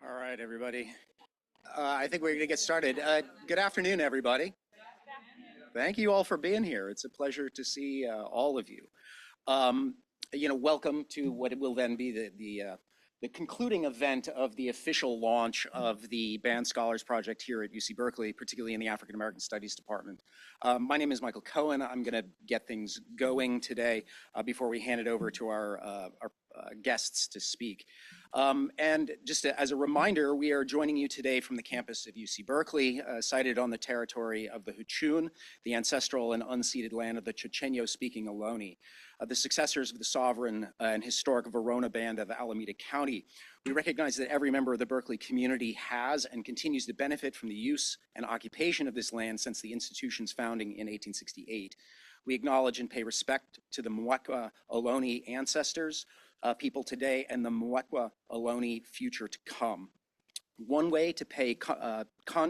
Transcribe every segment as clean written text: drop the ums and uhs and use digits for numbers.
All right, everybody. I think we're going to get started. Good afternoon, everybody. Thank you all for being here. It's a pleasure to see all of you. Um, welcome to what will then be the concluding event of the official launch of the Banned Scholars Project here at UC Berkeley, particularly in the African American Studies Department. My name is Michael Cohen. I'm going to get things going today before we hand it over to our guests to speak. And just as a reminder, we are joining you today from the campus of UC Berkeley, sited on the territory of the Huchun, the ancestral and unceded land of the Chochenyo-speaking Ohlone, the successors of the sovereign and historic Verona Band of Alameda County. We recognize that every member of the Berkeley community has and continues to benefit from the use and occupation of this land since the institution's founding in 1868. We acknowledge and pay respect to the Mwekwa Ohlone ancestors, people today, and the Mwekwa Ohlone future to come. One way to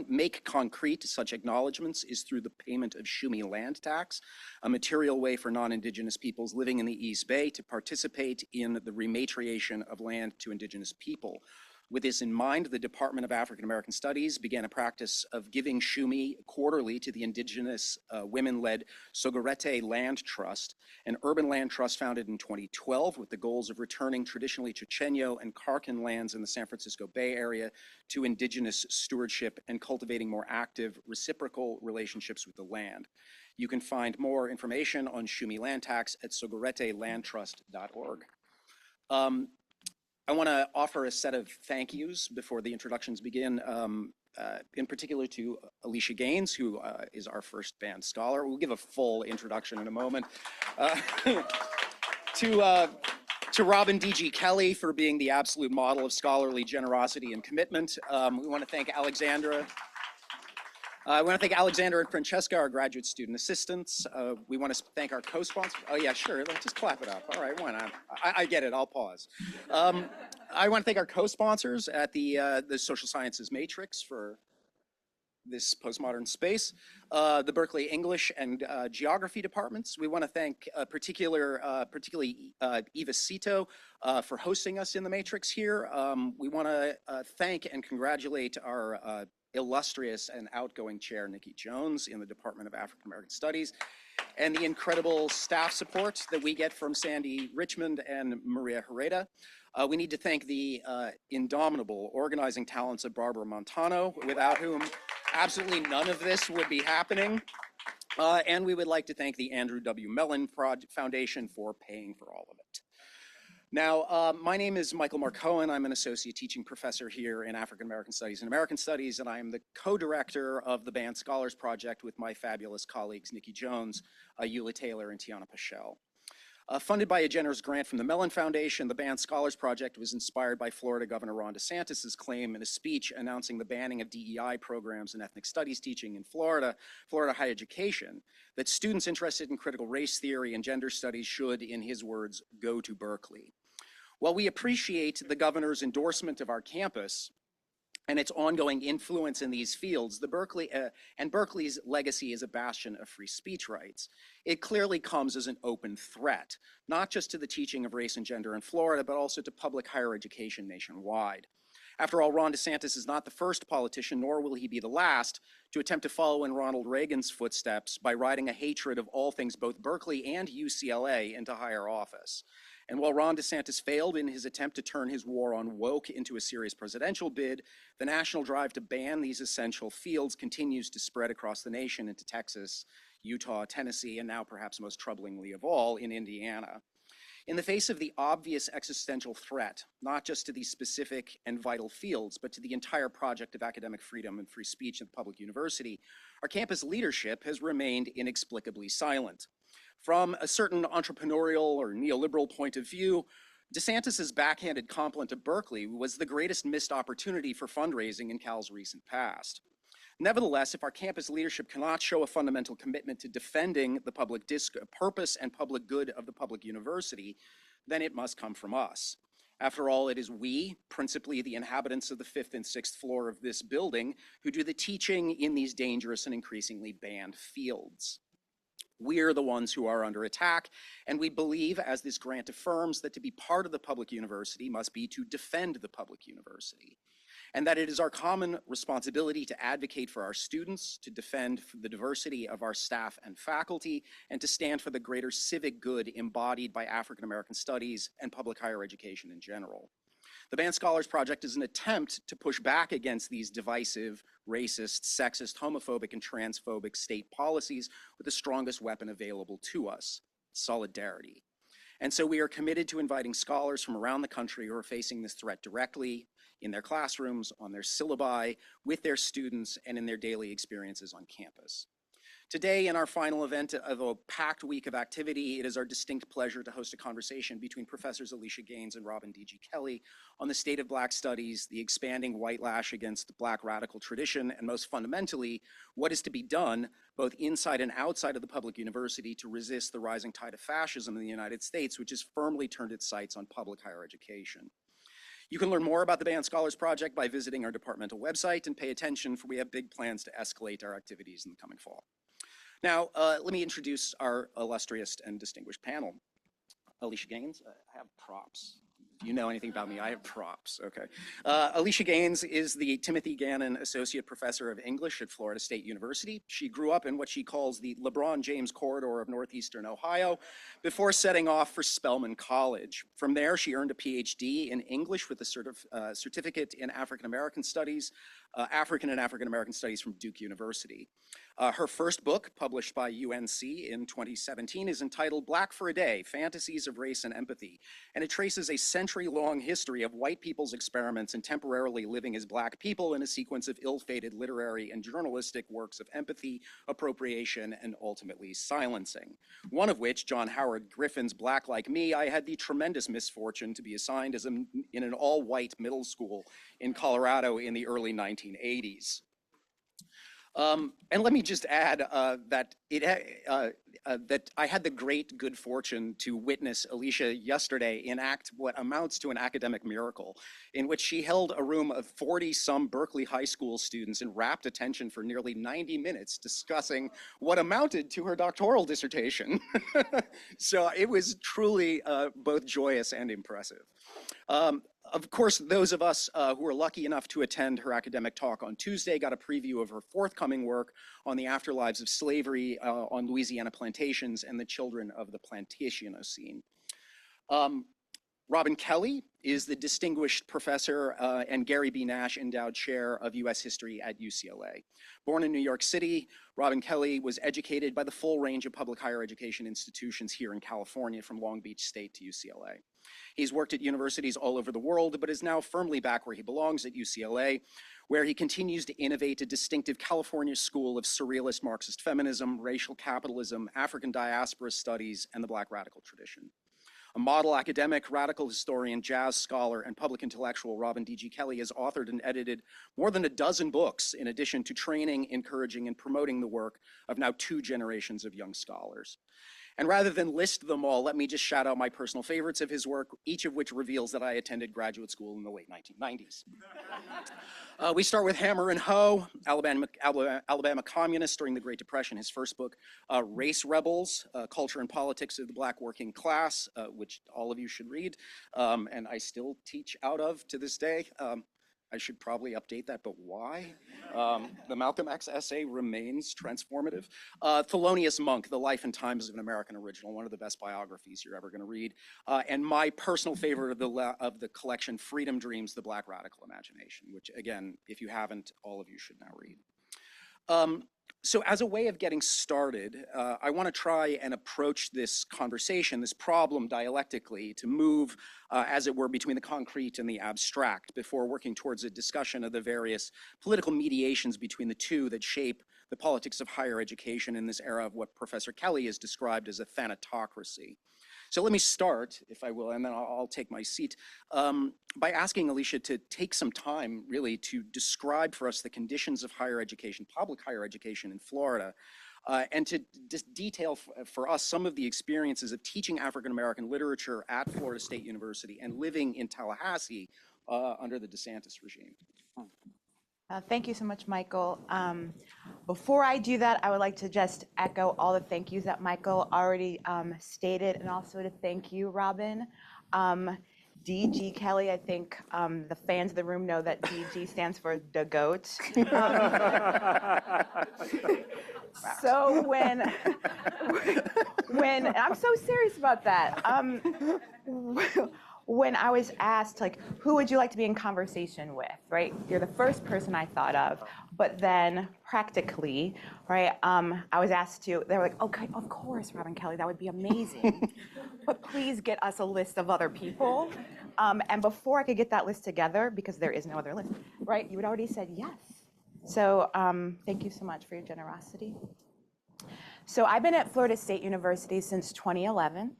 make concrete such acknowledgements is through the payment of Shumi land tax, a material way for non-Indigenous peoples living in the East Bay to participate in the rematriation of land to Indigenous people. With this in mind, the Department of African American Studies began a practice of giving Shumi quarterly to the Indigenous women-led Sogorete Land Trust, an urban land trust founded in 2012 with the goals of returning traditionally Chochenyo and Karkan lands in the San Francisco Bay Area to Indigenous stewardship and cultivating more active reciprocal relationships with the land. You can find more information on Shumi land tax at sogoretelandtrust.org. I want to offer a set of thank yous before the introductions begin, in particular to Alisha Gaines, who is our first band scholar. We'll give a full introduction in a moment. To Robin D.G. Kelley for being the absolute model of scholarly generosity and commitment. We want to thank Alexandra. I want to thank Alexander and Francesca, our graduate student assistants. We want to thank our co-sponsors. Oh yeah, sure, let's just clap it up. All right, why not? I get it, I'll pause. I want to thank our co-sponsors at the Social Sciences Matrix for this postmodern space, the Berkeley English and Geography departments. We want to thank particularly Eva Cito for hosting us in the Matrix here. We want to thank and congratulate our illustrious and outgoing chair, Nikki Jones, in the Department of African American Studies, and the incredible staff support that we get from Sandy Richmond and Maria Herrera. We need to thank the indomitable organizing talents of Barbara Montano, without whom absolutely none of this would be happening. And we would like to thank the Andrew W. Mellon Foundation for paying for all of it. Now, my name is Michael Marcohen. I'm an associate teaching professor here in African American Studies and American Studies, and I am the co-director of the Banned Scholars Project with my fabulous colleagues, Nikki Jones, Eula Taylor, and Tiana Pichel. Funded by a generous grant from the Mellon Foundation, the Banned Scholars Project was inspired by Florida Governor Ron DeSantis' claim in a speech announcing the banning of DEI programs and ethnic studies teaching in Florida higher education, that students interested in critical race theory and gender studies should, in his words, go to Berkeley. While we appreciate the governor's endorsement of our campus and its ongoing influence in these fields, Berkeley's legacy as a bastion of free speech rights, it clearly comes as an open threat, not just to the teaching of race and gender in Florida, but also to public higher education nationwide. After all, Ron DeSantis is not the first politician, nor will he be the last, to attempt to follow in Ronald Reagan's footsteps by riding a hatred of all things both Berkeley and UCLA into higher office. And while Ron DeSantis failed in his attempt to turn his war on woke into a serious presidential bid, the national drive to ban these essential fields continues to spread across the nation into Texas, Utah, Tennessee, and now perhaps most troublingly of all, in Indiana. In the face of the obvious existential threat, not just to these specific and vital fields, but to the entire project of academic freedom and free speech at the public university, our campus leadership has remained inexplicably silent. From a certain entrepreneurial or neoliberal point of view, DeSantis's backhanded compliment to Berkeley was the greatest missed opportunity for fundraising in Cal's recent past. Nevertheless, if our campus leadership cannot show a fundamental commitment to defending the public purpose and public good of the public university, then it must come from us. After all, it is we, principally the inhabitants of the 5th and 6th floor of this building, who do the teaching in these dangerous and increasingly banned fields. We're the ones who are under attack, and we believe, as this grant affirms, that to be part of the public university must be to defend the public university. and that it is our common responsibility to advocate for our students, to defend the diversity of our staff and faculty, and to stand for the greater civic good embodied by African American studies and public higher education in general. The Band Scholars Project is an attempt to push back against these divisive, racist, sexist, homophobic, and transphobic state policies with the strongest weapon available to us: solidarity. And so we are committed to inviting scholars from around the country who are facing this threat directly in their classrooms, on their syllabi, with their students, and in their daily experiences on campus. Today, in our final event of a packed week of activity, it is our distinct pleasure to host a conversation between Professors Alisha Gaines and Robin D.G. Kelley on the state of Black studies, the expanding white lash against the Black radical tradition, and most fundamentally, what is to be done both inside and outside of the public university to resist the rising tide of fascism in the United States, which has firmly turned its sights on public higher education. You can learn more about the Band Scholars Project by visiting our departmental website, and pay attention, for we have big plans to escalate our activities in the coming fall. Now, let me introduce our illustrious and distinguished panel. Alisha Gaines, I have props. If you know anything about me, I have props, okay. Alisha Gaines is the Timothy Gannon Associate Professor of English at Florida State University. She grew up in what she calls the LeBron James corridor of Northeastern Ohio before setting off for Spelman College. From there, she earned a PhD in English with a certificate in African American Studies, African and African American Studies from Duke University. Her first book, published by UNC in 2017, is entitled Black for a Day, Fantasies of Race and Empathy, and it traces a century-long history of white people's experiments in temporarily living as Black people in a sequence of ill-fated literary and journalistic works of empathy, appropriation, and ultimately silencing. One of which, John Howard Griffin's Black Like Me, I had the tremendous misfortune to be assigned as in an all-white middle school in Colorado in the early 1980s. And let me just add that I had the great good fortune to witness Alisha yesterday enact what amounts to an academic miracle, in which she held a room of 40-some Berkeley high school students in rapt attention for nearly 90 minutes discussing what amounted to her doctoral dissertation. So it was truly both joyous and impressive. Of course, those of us who were lucky enough to attend her academic talk on Tuesday got a preview of her forthcoming work on the afterlives of slavery on Louisiana plantations and the children of the Plantationocene. Robin Kelley is the distinguished professor and Gary B. Nash Endowed Chair of U.S. History at UCLA. Born in New York City, Robin Kelley was educated by the full range of public higher education institutions here in California, from Long Beach State to UCLA. He's worked at universities all over the world, but is now firmly back where he belongs at UCLA, where he continues to innovate a distinctive California school of surrealist Marxist feminism, racial capitalism, African diaspora studies, and the Black radical tradition. A model academic, radical historian, jazz scholar, and public intellectual, Robin D.G. Kelley has authored and edited more than a dozen books, in addition to training, encouraging, and promoting the work of now 2 generations of young scholars. And rather than list them all, let me just shout out my personal favorites of his work, each of which reveals that I attended graduate school in the late 1990s. We start with Hammer and Hoe, Alabama communist during the Great Depression. His first book, Race Rebels, Culture and Politics of the Black Working Class, which all of you should read, and I still teach out of to this day. I should probably update that, but why? The Malcolm X essay remains transformative. Thelonious Monk, The Life and Times of an American Original, one of the best biographies you're ever gonna read. And my personal favorite of the collection, Freedom Dreams, The Black Radical Imagination, which again, if you haven't, all of you should now read. So as a way of getting started, I want to try and approach this conversation, this problem dialectically, to move, as it were, between the concrete and the abstract before working towards a discussion of the various political mediations between the two that shape the politics of higher education in this era of what Professor Kelley has described as a thanatocracy. So let me start, if I will, and then I'll take my seat, by asking Alisha to take some time, really, to describe for us the conditions of higher education, public higher education in Florida, and to detail for us some of the experiences of teaching African-American literature at Florida State University and living in Tallahassee under the DeSantis regime. Thank you so much, Michael. Before I do that, I would like to just echo all the thank yous that Michael already stated, and also to thank you, Robin. DG Kelley. I think the fans of the room know that DG stands for the GOAT. So when and I'm so serious about that. When I was asked, like, who would you like to be in conversation with, right? You're the first person I thought of, but then practically, right, I was asked to, they were like, okay, of course, Robin Kelley, that would be amazing, but please get us a list of other people. And before I could get that list together, because there is no other list, right, you had already said yes. So thank you so much for your generosity. So I've been at Florida State University since 2011.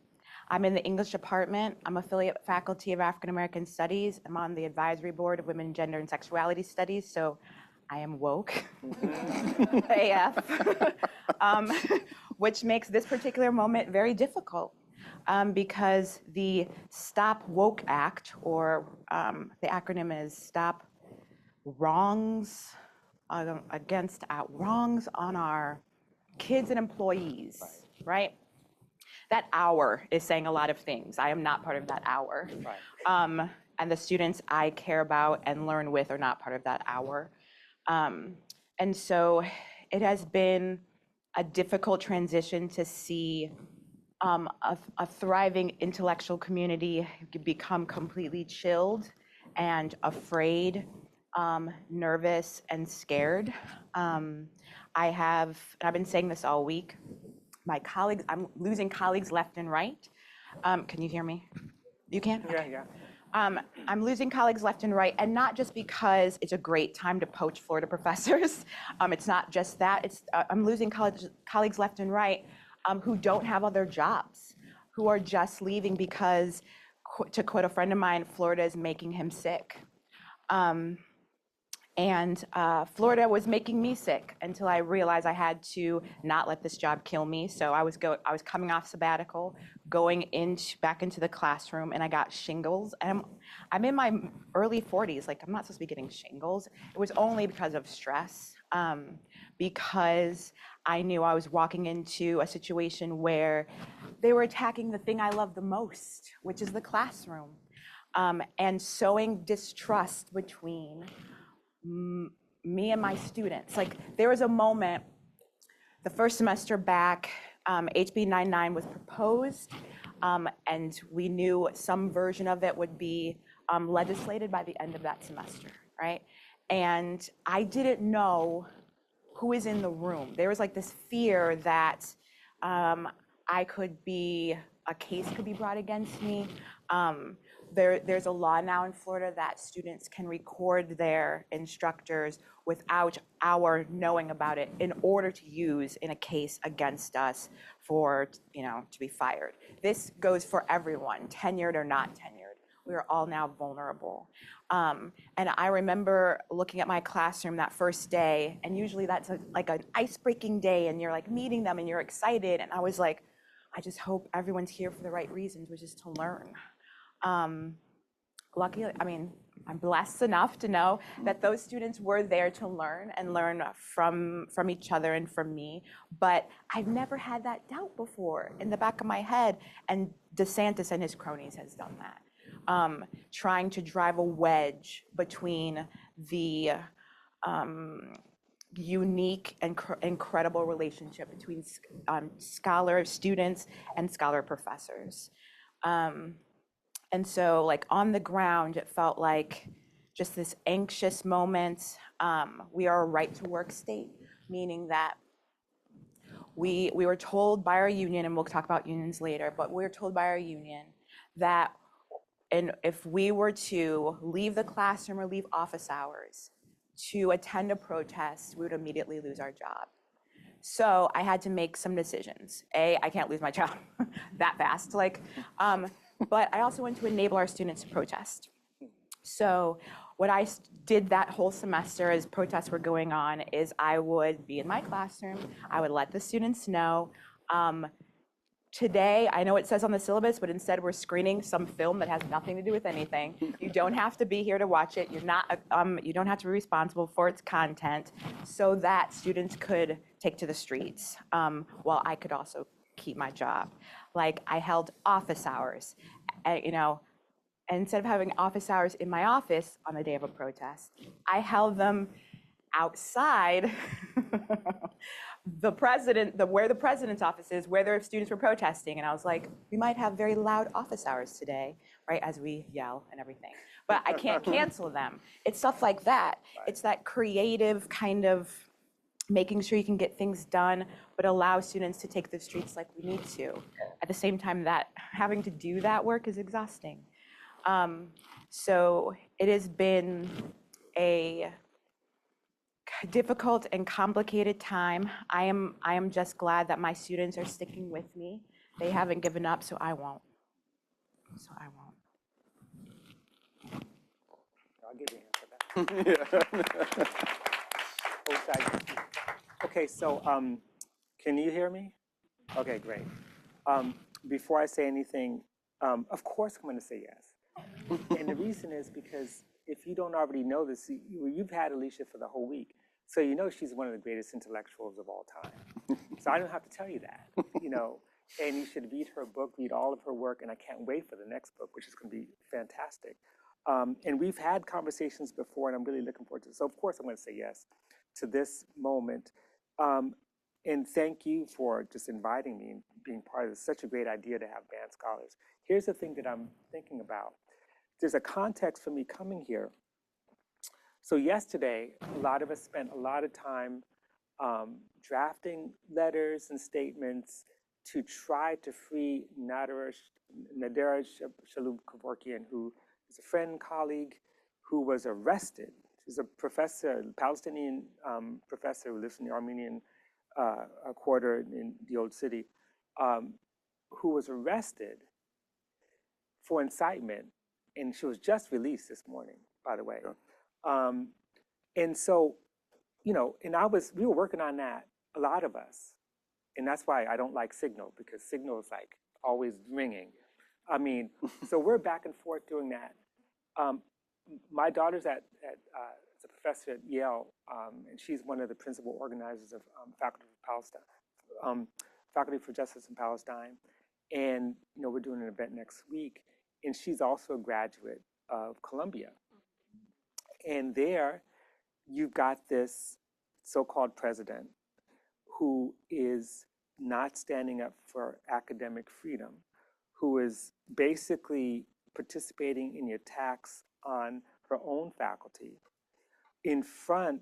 I'm in the English department. I'm affiliate faculty of African American Studies. I'm on the advisory board of Women, Gender, and Sexuality Studies, so I am woke, AF, which makes this particular moment very difficult because the Stop Woke Act, or the acronym is Stop Wrongs Against Wrongs on Our Kids and Employees, right? That hour is saying a lot of things. I am not part of that hour. Right. And the students I care about and learn with are not part of that hour. And so it has been a difficult transition to see a thriving intellectual community become completely chilled and afraid, nervous and scared. I've been saying this all week. My colleagues, I'm losing colleagues left and right. Can you hear me? You can? Okay. Yeah. I'm losing colleagues left and right, and not just because it's a great time to poach Florida professors. It's not just that. I'm losing colleagues left and right who don't have other jobs, who are just leaving because, to quote a friend of mine, Florida is making him sick. And Florida was making me sick until I realized I had to not let this job kill me. So I was coming off sabbatical, going back into the classroom, and I got shingles. And I'm in my early 40s. Like, I'm not supposed to be getting shingles. It was only because of stress, because I knew I was walking into a situation where they were attacking the thing I love the most, which is the classroom, and sowing distrust between me and my students. Like, there was a moment, the first semester back, HB 99 was proposed, and we knew some version of it would be legislated by the end of that semester, right? And I didn't know who is in the room. There was like this fear that a case could be brought against me. There's a law now in Florida that students can record their instructors without our knowing about it in order to use in a case against us for, to be fired. This goes for everyone, tenured or not tenured. We are all now vulnerable. And I remember looking at my classroom that first day, and usually that's like an ice-breaking day, and you're like meeting them and you're excited. And I was like, I just hope everyone's here for the right reasons, which is to learn. Luckily, I'm blessed enough to know that those students were there to learn and learn from each other and from me. But I've never had that doubt before in the back of my head. And DeSantis and his cronies has done that, trying to drive a wedge between the unique and incredible relationship between scholar students and scholar professors. And so, like, on the ground, it felt like just this anxious moment. We are a right-to-work state, meaning that we were told by our union, and we'll talk about unions later, but we were told by our union that if we were to leave the classroom or leave office hours to attend a protest, we would immediately lose our job. So I had to make some decisions. I can't lose my job that fast. But I also wanted to enable our students to protest. So what I did that whole semester as protests were going on is I would be in my classroom. I would let the students know. Today, I know it says on the syllabus, but instead we're screening some film that has nothing to do with anything. You don't have to be here to watch it. You don't have to be responsible for its content, so that students could take to the streets, while I could also keep my job. Like, I held office hours. And instead of having office hours in my office on the day of a protest, I held them outside where the president's office is, where their students were protesting. And I was like, we might have very loud office hours today, right, as we yell and everything. But I can't cancel them. It's stuff like that. Right. It's that creative kind of making sure you can get things done, but allow students to take the streets like we need to. At the same time, that having to do that work is exhausting. So it has been a difficult and complicated time. I am just glad that my students are sticking with me. They haven't given up, so I won't. I'll give you a hand for that. Okay, so can you hear me? Okay, great. Before I say anything, of course I'm going to say yes. And the reason is because if you don't already know this, you've had Alisha for the whole week, so you know she's one of the greatest intellectuals of all time. So I don't have to tell you that, you know. And you should read her book, read all of her work, and I can't wait for the next book, which is going to be fantastic. And we've had conversations before, and I'm really looking forward to it. So of course I'm going to say yes to this moment. And thank you for just inviting me and being part of this. Such a great idea to have band scholars. Here's the thing that I'm thinking about. There's a context for me coming here. So yesterday, a lot of us spent a lot of time drafting letters and statements to try to free Nadira Shalom Kevorkian, who is a friend, colleague, who was arrested. She's a professor, Palestinian professor who lives in the Armenian quarter in the old city, who was arrested for incitement, and she was just released this morning, by the way. Sure. And so, you know, and we were working on that, a lot of us, and that's why I don't like Signal, because Signal is like always ringing. I mean, so we're back and forth doing that. My daughter's as a professor at Yale, and she's one of the principal organizers of Faculty for Justice in Palestine. And you know, we're doing an event next week, and she's also a graduate of Columbia. And there, you've got this so-called president who is not standing up for academic freedom, who is basically participating in the attacks on her own faculty in front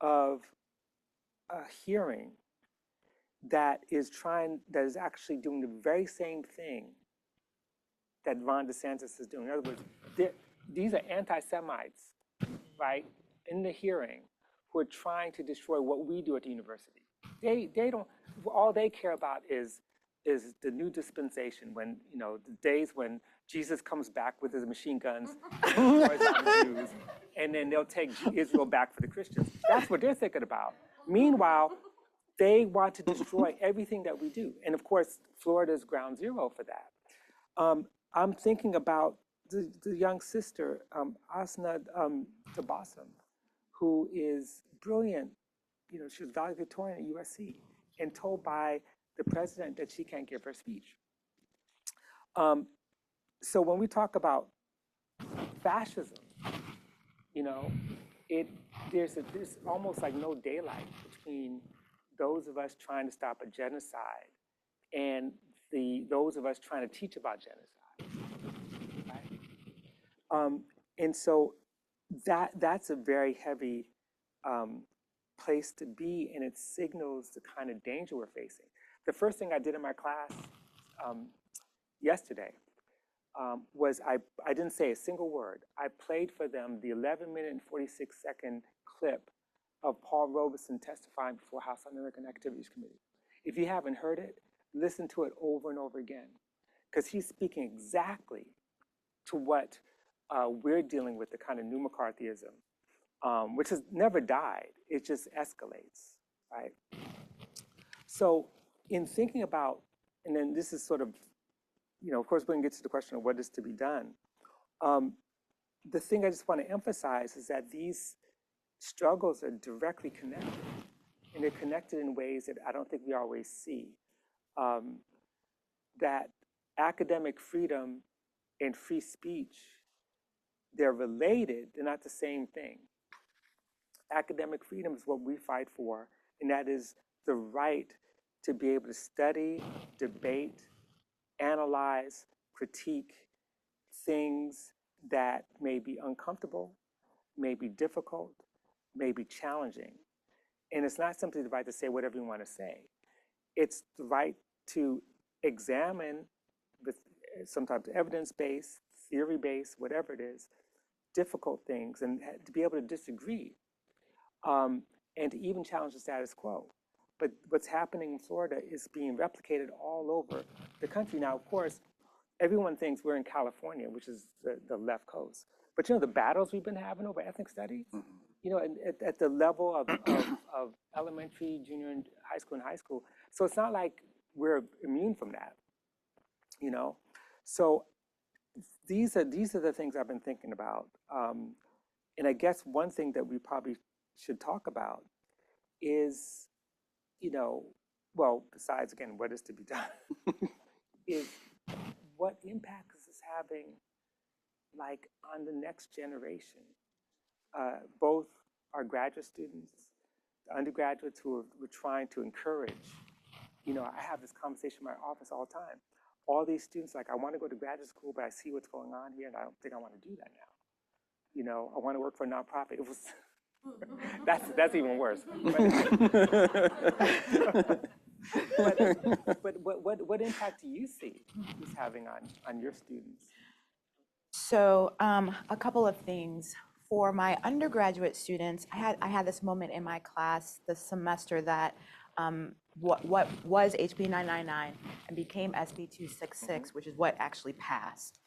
of a hearing that is actually doing the very same thing that Ron DeSantis is doing. In other words, these are anti-Semites, right, in the hearing, who are trying to destroy what we do at the university. They don't, all they care about is the new dispensation, when, you know, the days when Jesus comes back with his machine guns and destroys all the Jews, and then they'll take Israel back for the Christians. That's what they're thinking about. Meanwhile, they want to destroy everything that we do. And of course, Florida is ground zero for that. I'm thinking about the young sister, Asna Tabassum, who is brilliant. You know, she was valedictorian at USC and told by the president that she can't give her speech. So when we talk about fascism, you know, there's almost like no daylight between those of us trying to stop a genocide and those of us trying to teach about genocide, right? And so that's a very heavy place to be, and it signals the kind of danger we're facing. The first thing I did in my class yesterday was I didn't say a single word. I played for them the 11-minute and 46-second clip of Paul Robeson testifying before House Un-American Activities Committee. If you haven't heard it, listen to it over and over again, because he's speaking exactly to what we're dealing with, the kind of new McCarthyism, which has never died. It just escalates, right? So in thinking about, and then this is sort of, you know, of course, we're going to get to the question of what is to be done. The thing I just want to emphasize is that these struggles are directly connected, and they're connected in ways that I don't think we always see. That academic freedom and free speech they're related, they're not the same thing. Academic freedom is what we fight for, and that is the right to be able to study, debate, analyze, critique things that may be uncomfortable, may be difficult, may be challenging. And it's not simply the right to say whatever you want to say. It's the right to examine, with sometimes evidence-based, theory-based, whatever it is, difficult things, and to be able to disagree, and to even challenge the status quo. But what's happening in Florida is being replicated all over the country. Now, of course, everyone thinks we're in California, which is the left coast. But you know, the battles we've been having over ethnic studies, you know, at the level of elementary, junior, and high school. So it's not like we're immune from that, you know. So these are the things I've been thinking about. And I guess one thing that we probably should talk about is, you know, well, besides, again, what is to be done, is what impact is this having, like, on the next generation? Both our graduate students, the undergraduates who we're trying to encourage. You know, I have this conversation in my office all the time. All these students, like, I want to go to graduate school, but I see what's going on here, and I don't think I want to do that now. You know, I want to work for a nonprofit. It was, that's even worse. But what impact do you see this having on your students? So a couple of things. For my undergraduate students, I had this moment in my class this semester that what was HB 999 and became SB 266, which is what actually passed.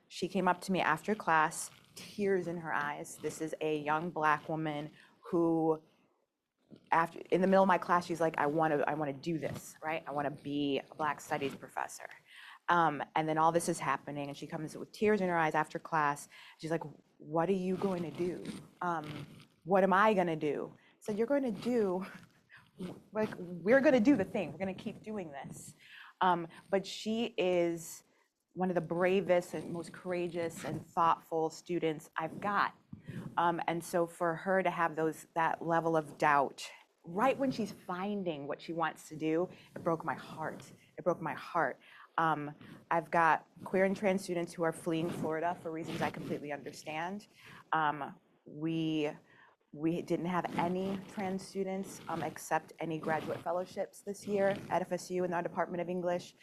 She came up to me after class, tears in her eyes. This is a young Black woman who, in the middle of my class, she's like, I want to do this, right? I want to be a Black Studies professor. And then all this is happening, and she comes with tears in her eyes after class. She's like, what are you going to do? What am I going to do? I said, you're going to do, like, we're going to do the thing. We're going to keep doing this. But she is one of the bravest and most courageous and thoughtful students I've got. And so for her to have that level of doubt, right when she's finding what she wants to do, it broke my heart. It broke my heart. I've got queer and trans students who are fleeing Florida for reasons I completely understand. We didn't have any trans students accept any graduate fellowships this year at FSU in our Department of English,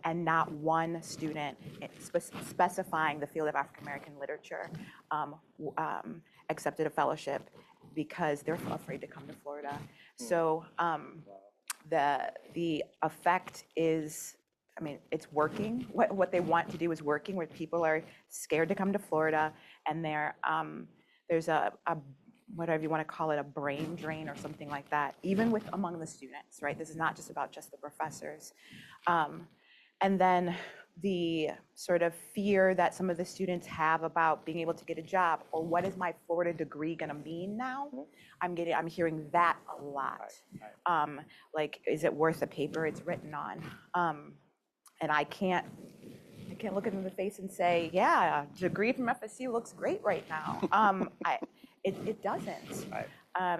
and not one student specifying the field of African American literature accepted a fellowship because they're afraid to come to Florida. So the effect is, I mean, it's working. What they want to do is working, where people are scared to come to Florida, and there's a whatever you want to call it, a brain drain or something like that, even among the students, right? This is not just about just the professors. And then the sort of fear that some of the students have about being able to get a job, or what is my Florida degree gonna mean now? I'm hearing that a lot. Like, is it worth the paper it's written on? And I can't look at them in the face and say, yeah, degree from FSU looks great right now. It doesn't.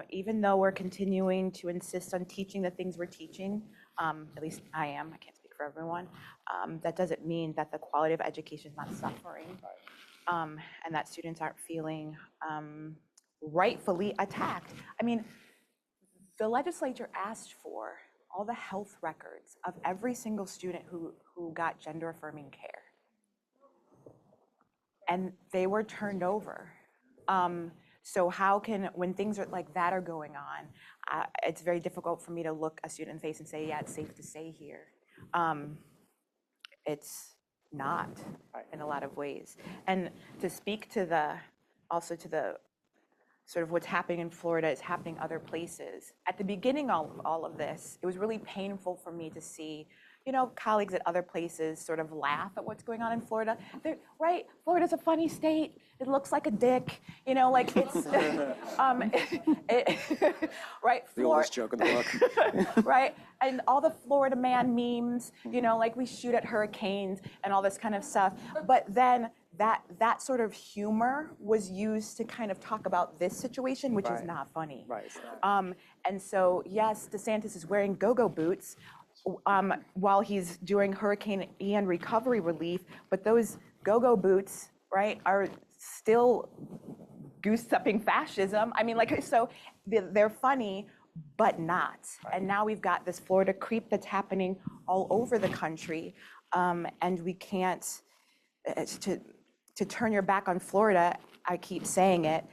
Even though we're continuing to insist on teaching the things we're teaching, at least I am, I can't speak for everyone, that doesn't mean that the quality of education is not suffering, and that students aren't feeling rightfully attacked. I mean, the legislature asked for all the health records of every single student who got gender-affirming care, and they were turned over. So how can, when things like that are going on, it's very difficult for me to look a student in the face and say, yeah, it's safe to stay here. It's not in a lot of ways. And to speak to also to the sort of what's happening in Florida is happening other places. At the beginning of all of this, it was really painful for me to see, colleagues at other places sort of laugh at what's going on in Florida. Right? Florida's a funny state. It looks like a dick. Like it's, right? The oldest joke in the book. Right? And all the Florida man memes, like we shoot at hurricanes and all this kind of stuff. But then that sort of humor was used to kind of talk about this situation, which is Right. not funny. Right, it's not. And so, yes, DeSantis is wearing go-go boots while he's doing Hurricane Ian recovery relief, but those go-go boots, right, are still goose-stepping fascism. I mean, like, so they're funny, but not. And now we've got this Florida creep that's happening all over the country, and we can't, to turn your back on Florida, I keep saying it,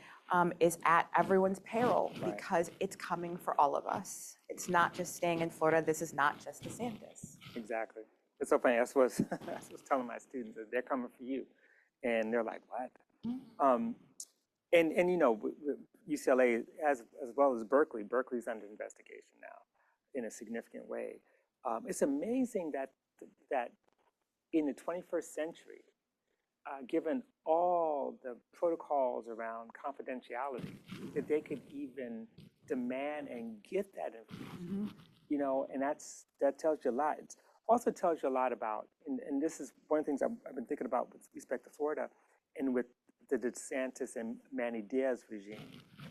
is at everyone's peril because it's coming for all of us. It's not just staying in Florida. This is not just DeSantis. Exactly. It's so funny. That's what I was telling my students, that they're coming for you. And they're like, what? And you know, UCLA, as well as Berkeley, Berkeley's under investigation now in a significant way. It's amazing that in the 21st century, given all the protocols around confidentiality, that they could even demand and get that information. You know, and that tells you a lot. It also tells you a lot about, and this is one of the things I've been thinking about with respect to Florida, and with the DeSantis and Manny Diaz regime.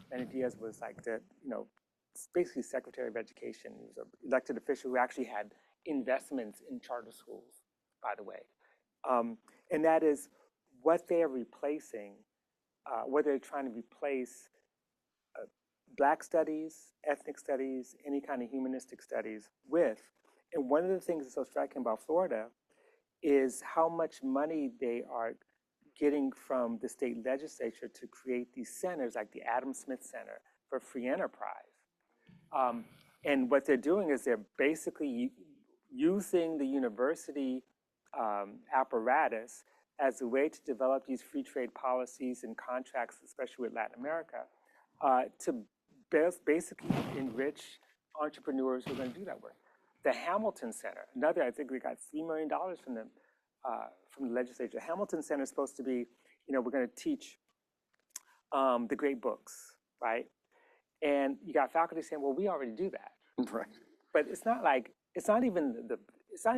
Manny Diaz was like the, you know, basically Secretary of Education. He was an elected official who actually had investments in charter schools, by the way. And that is what they are replacing, what they're trying to replace Black studies, ethnic studies, any kind of humanistic studies with. And one of the things that's so striking about Florida is how much money they are getting from the state legislature to create these centers, like the Adam Smith Center for Free Enterprise. And what they're doing is they're basically using the university apparatus as a way to develop these free trade policies and contracts, especially with Latin America, to basically enrich entrepreneurs who are going to do that work. The Hamilton Center, another, I think we got $3 million from the legislature. Hamilton Center is supposed to be, you know, we're going to teach the great books, right? And you got faculty saying, well, we already do that. Right. But it's not like, it's not even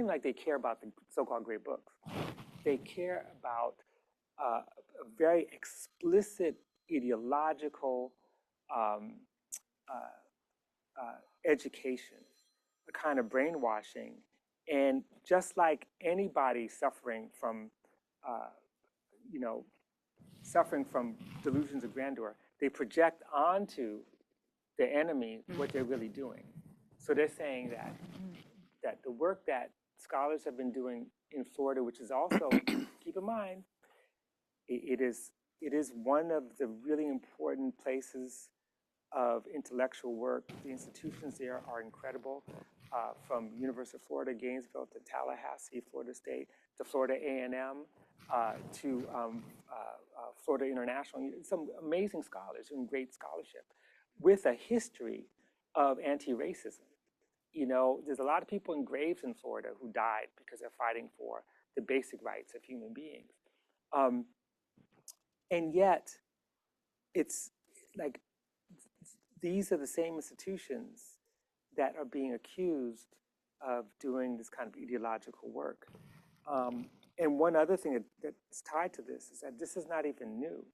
like they care about the so-called great books. They care about a very explicit ideological education, a kind of brainwashing. And just like anybody suffering from, you know, suffering from delusions of grandeur, they project onto the enemy what they're really doing. So they're saying that the work that scholars have been doing in Florida, which is also, keep in mind, it is one of the really important places of intellectual work. The institutions there are incredible, from University of Florida, Gainesville, to Tallahassee, Florida State, to Florida A&M, to Florida International. Some amazing scholars and great scholarship with a history of anti-racism. You know, there's a lot of people in graves in Florida who died because they're fighting for the basic rights of human beings. And yet, it's like, these are the same institutions that are being accused of doing this kind of ideological work. And one other thing that's tied to this is that this is not even new.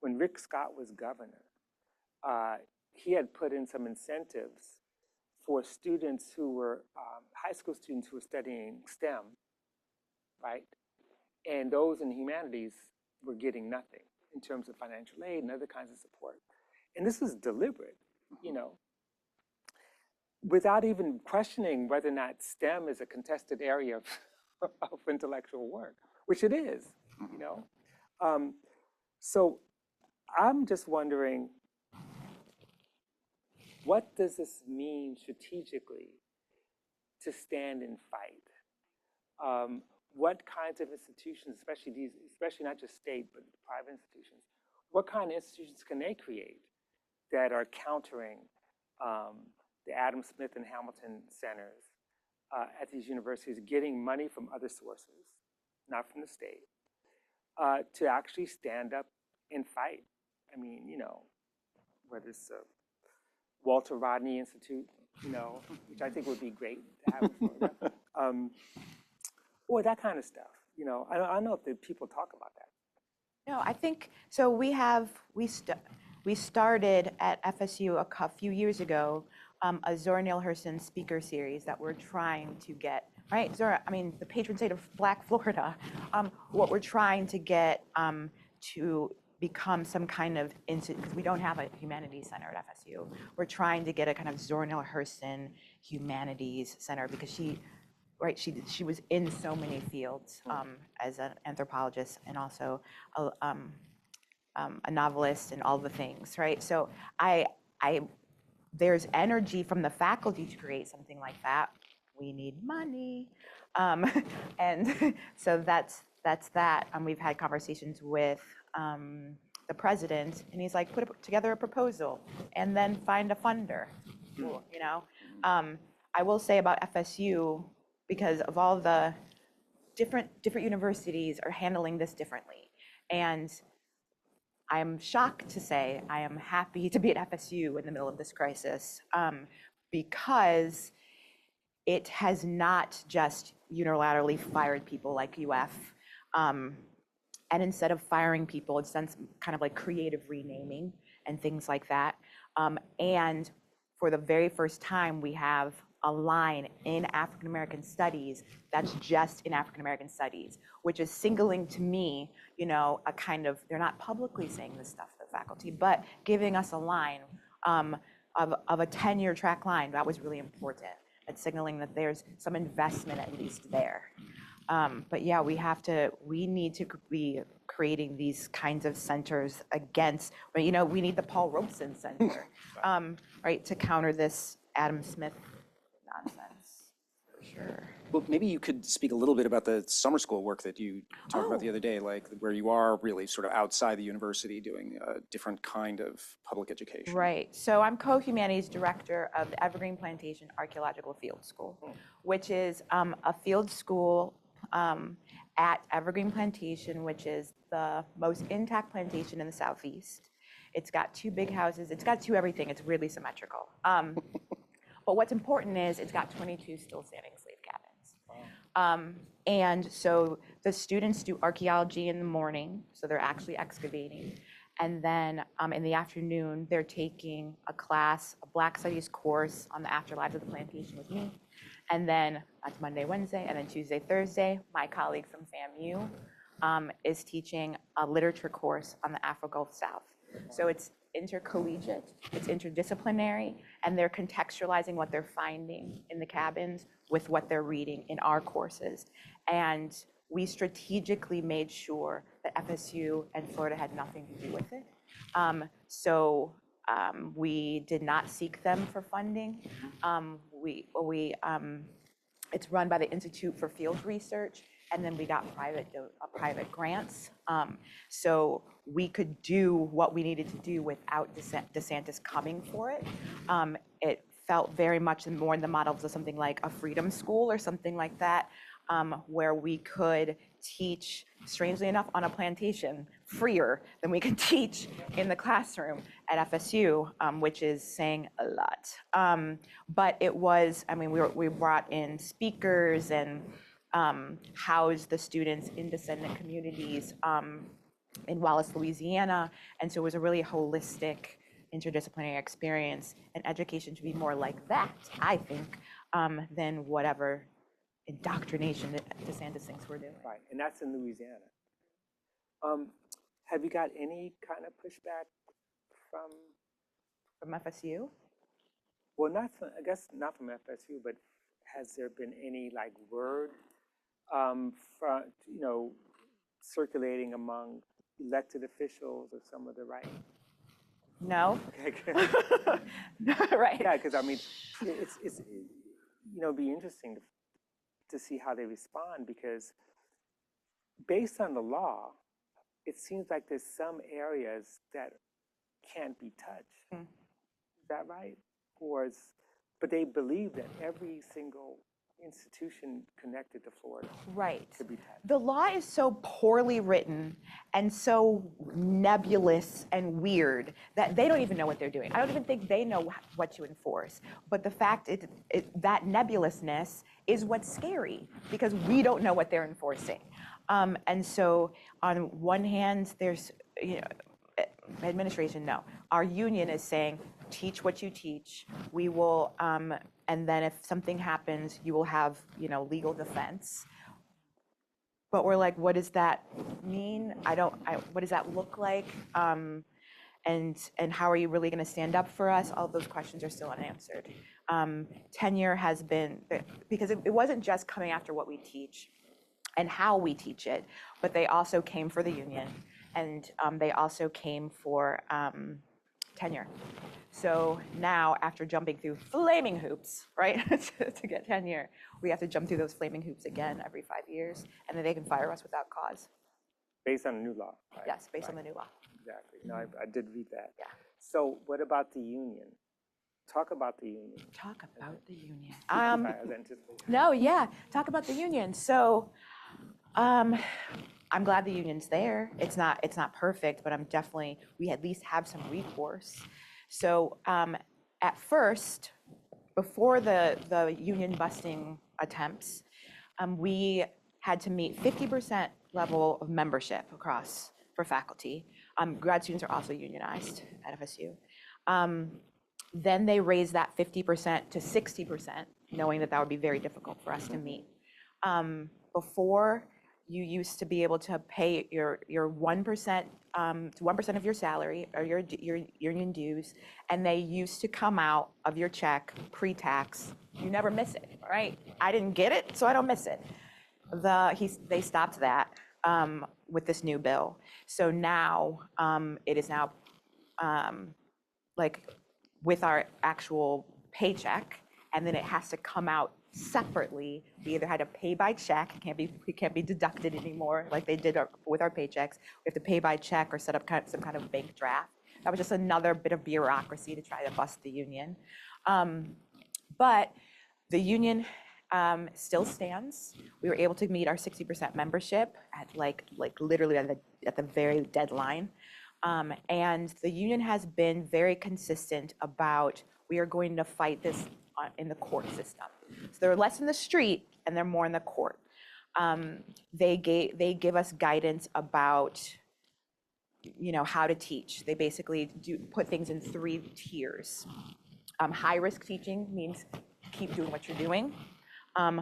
When Rick Scott was governor, he had put in some incentives for students who were, high school students who were studying STEM, right? And those in humanities were getting nothing in terms of financial aid and other kinds of support. And this was deliberate, you know, without even questioning whether or not STEM is a contested area of intellectual work, which it is, you know. So I'm just wondering, what does this mean strategically to stand and fight? What kinds of institutions, especially not just state, but private institutions, what kind of institutions can they create that are countering the Adam Smith and Hamilton centers at these universities, getting money from other sources, not from the state, to actually stand up and fight? I mean, you know, whether it's Walter Rodney Institute, you know, which I think would be great to have in Florida, or that kind of stuff. You know, I don't know if the people talk about that. No, I think, so we started at FSU a few years ago, a Zora Neale Hurston speaker series that we're trying to get, right? Zora, I mean, the patron saint of Black Florida, what we're trying to get to become some kind of, because we don't have a humanities center at FSU. We're trying to get a kind of Zora Neale Hurston humanities center because she was in so many fields as an anthropologist and also a novelist and all the things, right? So there's energy from the faculty to create something like that. We need money, and so that's that. We've had conversations with the president, and he's like, put together a proposal and then find a funder. You know, I will say about FSU, because of all the different universities are handling this differently, and I'm shocked to say I am happy to be at FSU in the middle of this crisis, because it has not just unilaterally fired people like UF. And instead of firing people, it's done some kind of like creative renaming and things like that. And for the very first time, we have a line in African American studies that's just in African American studies, which is singling to me, you know, a kind of, they're not publicly saying this stuff to the faculty, but giving us a line of a 10-year track line. That was really important. It's signaling that there's some investment at least there. But yeah, we need to be creating these kinds of centers against, you know, we need the Paul Robeson Center, right, to counter this Adam Smith nonsense, for sure. Well, maybe you could speak a little bit about the summer school work that you talked about the other day, like where you are really sort of outside the university doing a different kind of public education. Right. So I'm co-humanities director of the Evergreen Plantation Archaeological Field School, which is a field school at Evergreen Plantation, which is the most intact plantation in the Southeast. It's got 2 big houses. It's got 2 everything. It's weirdly symmetrical. But what's important is it's got 22 still standing slave cabins. And so the students do archaeology in the morning, so they're actually excavating. And then in the afternoon, they're taking a class, a Black Studies course on the afterlives of the plantation with me. And then that's Monday, Wednesday, and then Tuesday, Thursday, my colleague from FAMU is teaching a literature course on the Afro-Gulf South. So it's intercollegiate, it's interdisciplinary, and they're contextualizing what they're finding in the cabins with what they're reading in our courses. And we strategically made sure that FSU and Florida had nothing to do with it. We did not seek them for funding. It's run by the Institute for Field Research, and then we got private grants. So we could do what we needed to do without DeSantis coming for it. It felt very much more in the models of something like a freedom school or something like that, where we could teach, strangely enough, on a plantation freer than we could teach in the classroom at FSU, which is saying a lot. But it was, I mean, we brought in speakers and housed the students in descendant communities in Wallace, Louisiana. And so it was a really holistic, interdisciplinary experience, and education should be more like that, I think, than whatever indoctrination that DeSantis thinks we're doing. Right, and that's in Louisiana. Have you got any kind of pushback from FSU? Well, I guess not from FSU, but has there been any like word from, you know, circulating among elected officials or some of the right? No. Okay, good. Right. Yeah, because I mean, it's you know, it'd be interesting to see how they respond, because based on the law, it seems like there's some areas that can't be touched. Is that right? But they believe that every single institution connected to Florida could be touched. The law is so poorly written and so nebulous and weird that they don't even know what they're doing. I don't even think they know what to enforce. But the fact that nebulousness is what's scary, because we don't know what they're enforcing. And so on one hand, there's, you know, administration, no. Our union is saying, teach what you teach. We will, and then if something happens, you will have, you know, legal defense. But we're like, what does that mean? What does that look like? And how are you really going to stand up for us? All of those questions are still unanswered. Tenure has been, because it wasn't just coming after what we teach and how we teach it, but they also came for the union, and they also came for tenure. So now, after jumping through flaming hoops, right, to get tenure, we have to jump through those flaming hoops again every 5 years, and then they can fire us without cause. Based on the new law, right? Yes, based on the new law. Exactly. No, I did read that. Yeah. So what about the union? Talk about the union. Talk about the union. Sorry, I was anticipating. No, yeah, talk about the union. So, I'm glad the union's there. It's not perfect, but we at least have some recourse. So, at first, before the union busting attempts, we had to meet 50% level of membership across for faculty. Grad students are also unionized at FSU. Then they raised that 50% to 60%, knowing that would be very difficult for us to meet. Before, you used to be able to pay your 1% to 1% of your salary or your union dues, and they used to come out of your check pre-tax. You never miss it, right? I didn't get it, so I don't miss it. They stopped that with this new bill. So now it is now like with our actual paycheck, and then it has to come out separately. We either had to pay by check, it can't be deducted anymore like they did with our paychecks. We have to pay by check or set up some kind of bank draft. That was just another bit of bureaucracy to try to bust the union. But the union still stands. We were able to meet our 60% membership at like literally at the very deadline. And the union has been very consistent about, we are going to fight this in the court system. So they're less in the street and they're more in the court. They give us guidance about, you know, how to teach. They basically put things in 3 tiers. High risk teaching means keep doing what you're doing.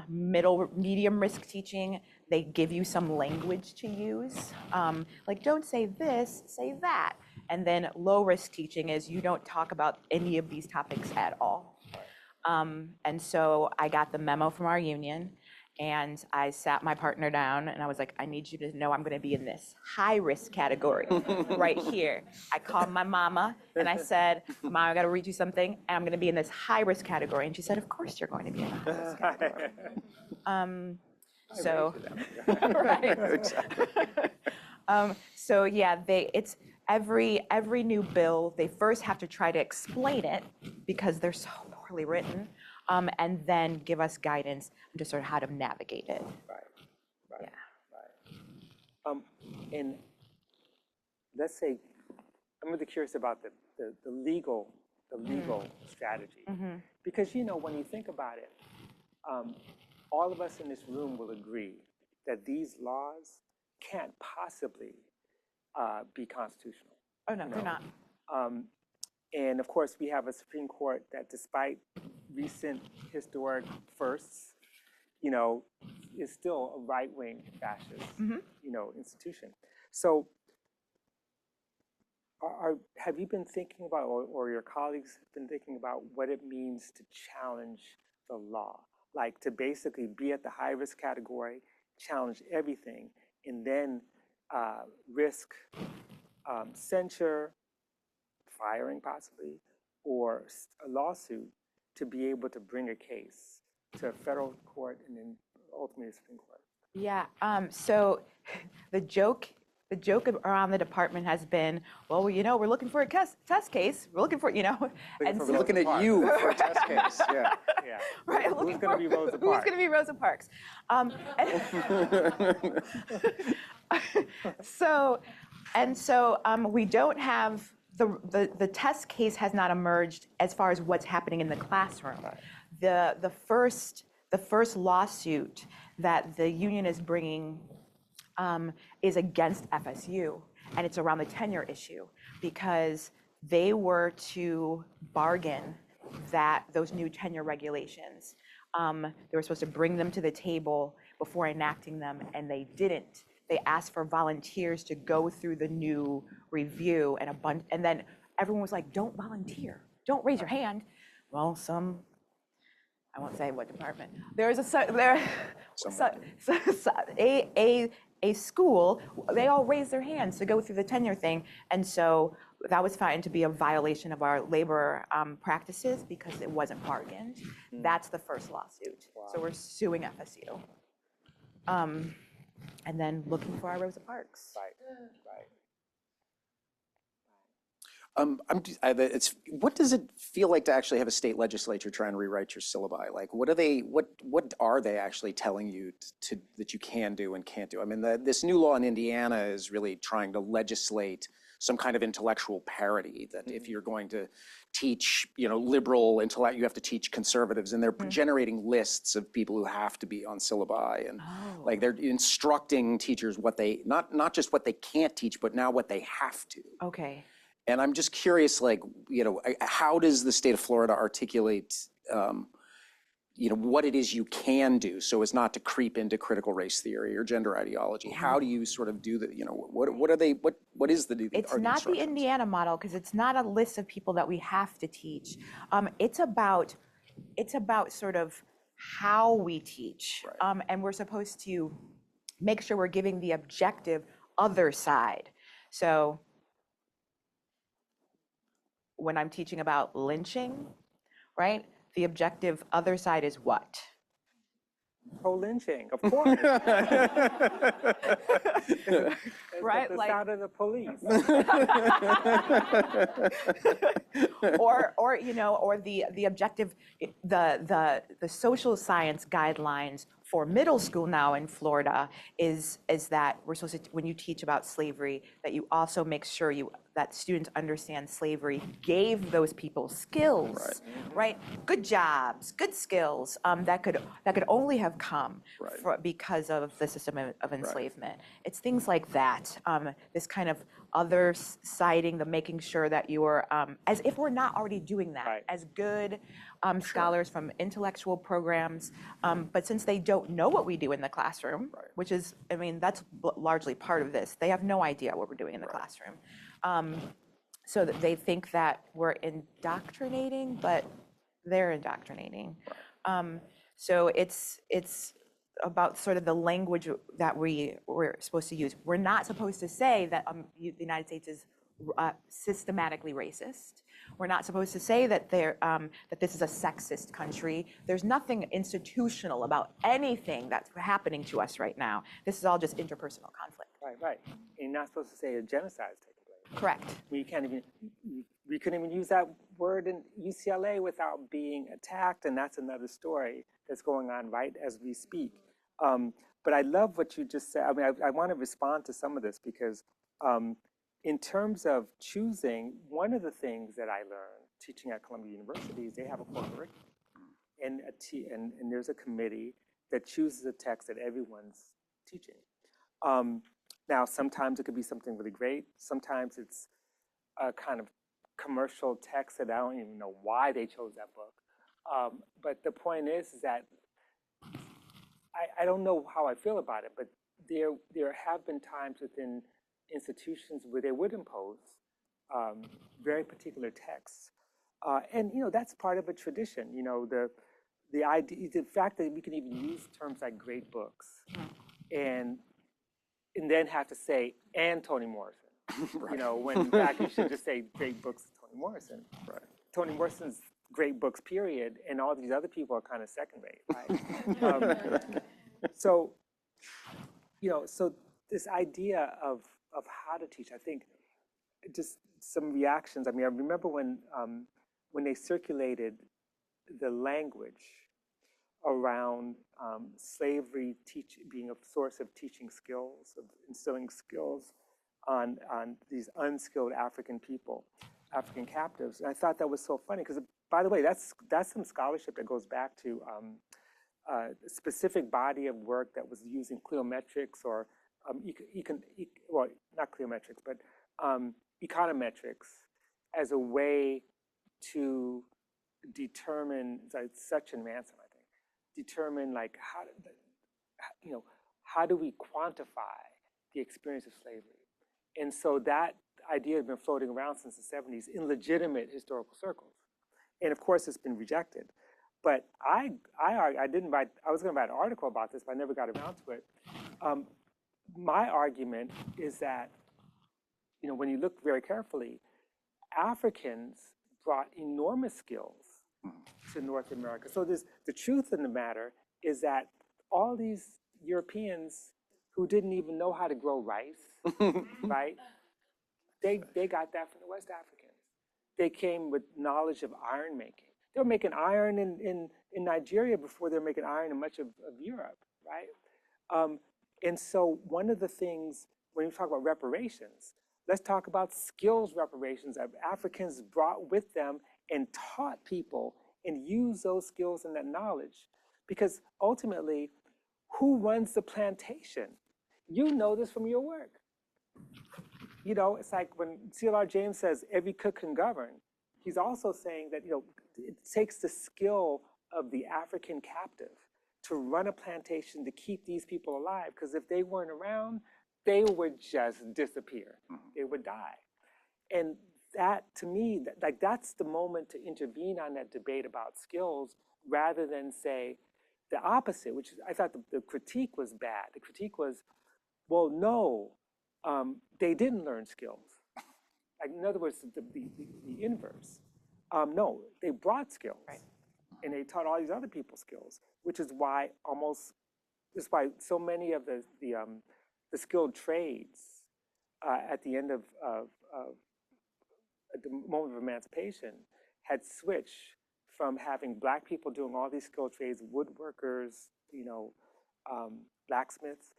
Medium risk teaching, they give you some language to use. Like, don't say this, say that. And then low risk teaching is you don't talk about any of these topics at all. And so I got the memo from our union, and I sat my partner down and I was like, I need you to know I'm going to be in this high risk category right here. I called my mama and I said, Mom, I got to read you something, and I'm going to be in this high risk category. And she said, of course you're going to be in the high risk category. So yeah, it's every new bill, they first have to try to explain it because they're so poorly written, and then give us guidance on just sort of how to navigate it. Right. Yeah. And let's say, I'm really curious about the legal strategy. Because, you know, when you think about it, all of us in this room will agree that these laws can't possibly be constitutional. Oh, no, they're not. And of course, we have a Supreme Court that, despite recent historic firsts, you know, is still a right-wing fascist, you know, institution. So have you been thinking about, or your colleagues have been thinking about what it means to challenge the law? Like to basically be at the high-risk category, challenge everything, and then risk censure, firing possibly, or a lawsuit to be able to bring a case to a federal court and then ultimately the Supreme Court? Yeah, so the joke around the department has been, well, you know, we're looking for a test case. We're looking for, you know, and we're looking at you for a test case. Yeah. Yeah. Right. Who's going to be Rosa Parks? Who's going to be Rosa Parks? So we don't have the test case has not emerged as far as what's happening in the classroom. The first lawsuit that the union is bringing is against FSU, and it's around the tenure issue, because they were to bargain that those new tenure regulations, they were supposed to bring them to the table before enacting them, and they didn't. They asked for volunteers to go through the new review, and then everyone was like, don't volunteer, don't raise your hand. Well, I won't say what department. There's a school, they all raised their hands to go through the tenure thing. And so that was found to be a violation of our labor practices because it wasn't bargained. That's the first lawsuit. Wow. So we're suing FSU. And then looking for our Rosa Parks. Right, right. What does it feel like to actually have a state legislature try and rewrite your syllabi? Like, what are they actually telling you that you can do and can't do? I mean, this new law in Indiana is really trying to legislate some kind of intellectual parity, that if you're going to teach, liberal intellect, you have to teach conservatives, and they're generating lists of people who have to be on syllabi, and like they're instructing teachers what they, not just what they can't teach, but now what they have to. Okay. And I'm just curious, like, how does the state of Florida articulate, what it is you can do so as not to creep into critical race theory or gender ideology? How do you sort of do that? What are they? What is the? It's not the Indiana model, because it's not a list of people that we have to teach. It's about sort of how we teach, right. And we're supposed to make sure we're giving the objective other side. So when I'm teaching about lynching, right? The objective other side is what? Pro-lynching, of course. Right, the like sound of the police. or the objective, the social science guidelines for middle school now in Florida is that we're supposed to, when you teach about slavery, that you also make sure that students understand slavery gave those people skills, right? Good jobs, good skills that could only have come because of the system of enslavement. It's things like that. This kind of other siding, the making sure that you are, as if we're not already doing that, as good scholars from intellectual programs, but since they don't know what we do in the classroom, which is, I mean, that's largely part of this. They have no idea what we're doing in the classroom. So that they think that we're indoctrinating, but they're indoctrinating. So it's about sort of the language that we're supposed to use. We're not supposed to say that the United States is systematically racist. We're not supposed to say that that this is a sexist country. There's nothing institutional about anything that's happening to us right now. This is all just interpersonal conflict. Right. And you're not supposed to say a genocide is taking place. Correct. We couldn't even use that word in UCLA without being attacked, and that's another story that's going on right as we speak. But I love what you just said. I mean, I want to respond to some of this because in terms of choosing, one of the things that I learned teaching at Columbia University is they have a core curriculum, and there's a committee that chooses a text that everyone's teaching. Now, sometimes it could be something really great. Sometimes it's a kind of commercial text that I don't even know why they chose that book. But the point is that I don't know how I feel about it, but there have been times within institutions where they would impose very particular texts. And that's part of a tradition. The idea, the fact that we can even use terms like great books and then have to say, and Toni Morrison. When in fact you should just say great books, Toni Morrison. Right. Toni Morrison's great books, period, and all these other people are kind of second rate, right? So this idea of how to teach, I think, just some reactions. I mean, I remember when they circulated the language around slavery being a source of teaching skills, of instilling skills on these unskilled African people, African captives. And I thought that was so funny because, by the way, that's some scholarship that goes back to a specific body of work that was using cliometrics or well, not cliometrics, but econometrics as a way to determine, it's such an advancement, I think, determine like how do we quantify the experience of slavery? And so that idea has been floating around since the 70s in legitimate historical circles. And of course, it's been rejected. But I was going to write an article about this, but I never got around to it. My argument is that, when you look very carefully, Africans brought enormous skills to North America. So the truth in the matter is that all these Europeans who didn't even know how to grow rice, right? They got that from the West Africans. They came with knowledge of iron making. They were making iron in Nigeria before they were making iron in much of Europe, right? And so one of the things, when we talk about reparations, let's talk about skills reparations that Africans brought with them and taught people and used those skills and that knowledge. Because ultimately, who runs the plantation? You know this from your work. It's like when C.L.R. James says, every cook can govern. He's also saying that, it takes the skill of the African captive to run a plantation to keep these people alive. Because if they weren't around, they would just disappear. They would die. And that, to me, that's the moment to intervene on that debate about skills rather than say the opposite, which I thought the critique was bad. The critique was, well, no, they didn't learn skills. Like, in other words, the inverse. No, they brought skills. Right. And they taught all these other people skills, which is why so many of the skilled trades at the end of at the moment of emancipation had switched from having Black people doing all these skilled trades, woodworkers, blacksmiths,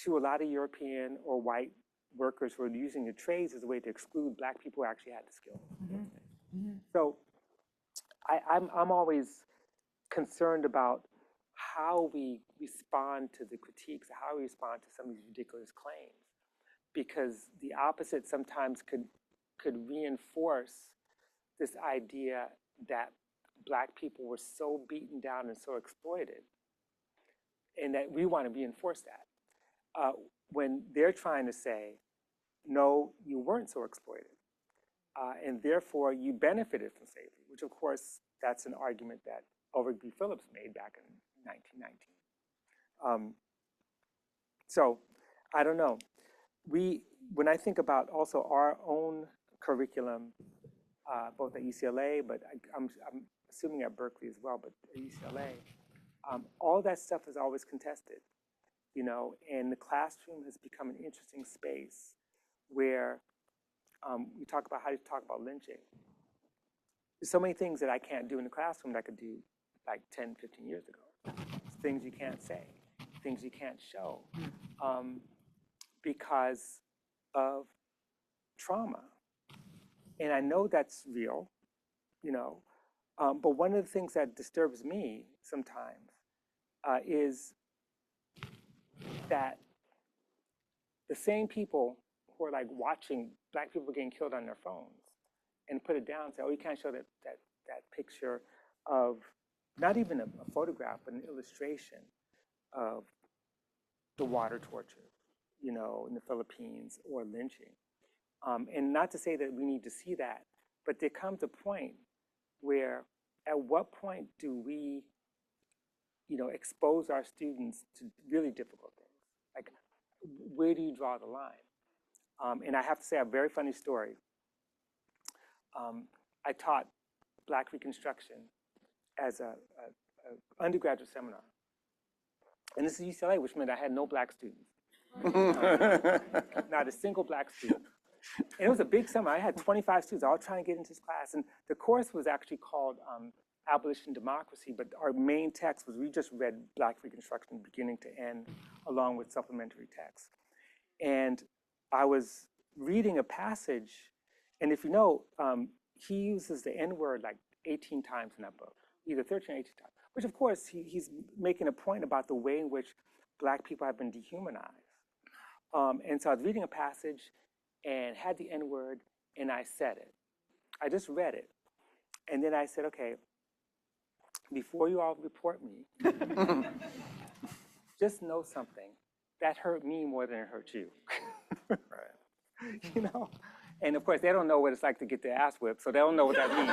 to a lot of European or white workers who are using the trades as a way to exclude Black people who actually had the skill. So I'm always concerned about how we respond to the critiques, how we respond to some of these ridiculous claims, because the opposite sometimes could reinforce this idea that Black people were so beaten down and so exploited, and that we want to reinforce that. When they're trying to say, no, you weren't so exploited, and therefore you benefited from slavery, which of course, that's an argument that Ulrich B. Phillips made back in 1919. So I don't know. When I think about also our own curriculum, both at UCLA, but I'm assuming at Berkeley as well, but at UCLA, all that stuff is always contested, and the classroom has become an interesting space where we talk about how you talk about lynching. There's so many things that I can't do in the classroom that I could do like 10, 15 years ago. Things you can't say, things you can't show, because of trauma. And I know that's real, but one of the things that disturbs me sometimes is that the same people who are like watching Black people getting killed on their phones and put it down and say, oh, you can't show that picture of not even a photograph, but an illustration of the water torture, in the Philippines, or lynching. And not to say that we need to see that, but there comes a point where, at what point do we, expose our students to really difficult things? Like, where do you draw the line? And I have to say a very funny story. I taught Black Reconstruction as a undergraduate seminar. And this is UCLA, which meant I had no Black students. Not a single Black student. And it was a big seminar. I had 25 students all trying to get into this class. And the course was actually called Abolition Democracy, but our main text was, we just read Black Reconstruction beginning to end, along with supplementary text. And I was reading a passage, and if you know, he uses the N-word like 18 times in that book, either 13 or 18 times, which of course he's making a point about the way in which Black people have been dehumanized. And so I was reading a passage and had the N-word, and I said it. I just read it. And then I said, okay, before you all report me, just know something. That hurt me more than it hurt you. Right. You know? And of course, they don't know what it's like to get their ass whipped, so they don't know what that means.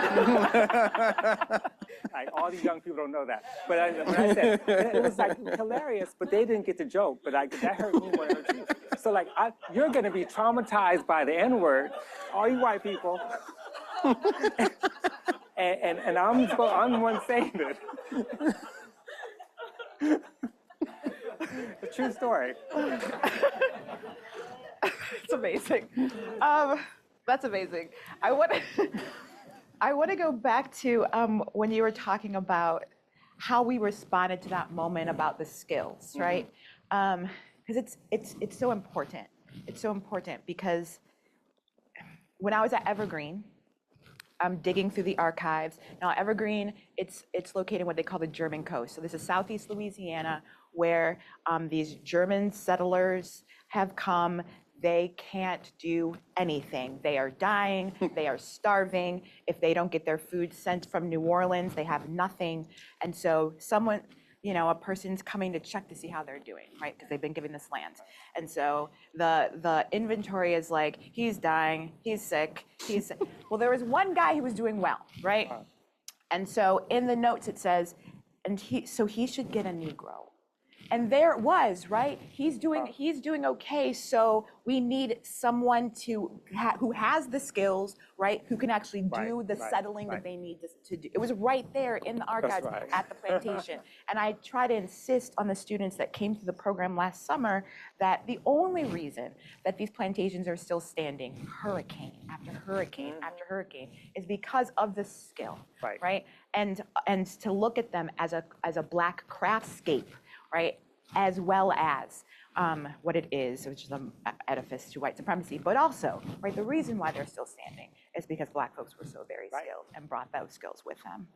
Like, all these young people don't know that. But when I said, it was like hilarious, but they didn't get the joke. But that hurt me more than it hurt you. So like, you're gonna be traumatized by the N-word, all you white people. and I'm the one saying it. A true story. It's amazing. That's amazing. I want to go back to when you were talking about how we responded to that moment about the skills, right? Because it's so important. It's so important because when I was at Evergreen, I'm digging through the archives. Now, Evergreen, it's located in what they call the German coast. So this is Southeast Louisiana, where these German settlers have come. They can't do anything. They are dying, they are starving. If they don't get their food sent from New Orleans, they have nothing. And so someone, a person's coming to check to see how they're doing, right? Because they've been given this land. And so the inventory is like, he's dying, he's sick, Well, there was one guy who was doing well, right? And so in the notes it says, so he should get a Negro. And there it was, right? He's doing okay. So we need someone who has the skills, right? Who can actually do the settling that they need to do. It was right there in the archives at the plantation. And I try to insist on the students that came through the program last summer that the only reason that these plantations are still standing, hurricane after hurricane after hurricane, is because of the skill, right? And to look at them as a Black craftscape, right, as well as what it is, which is an edifice to white supremacy, but also, right, the reason why they're still standing is because Black folks were so very skilled and brought those skills with them.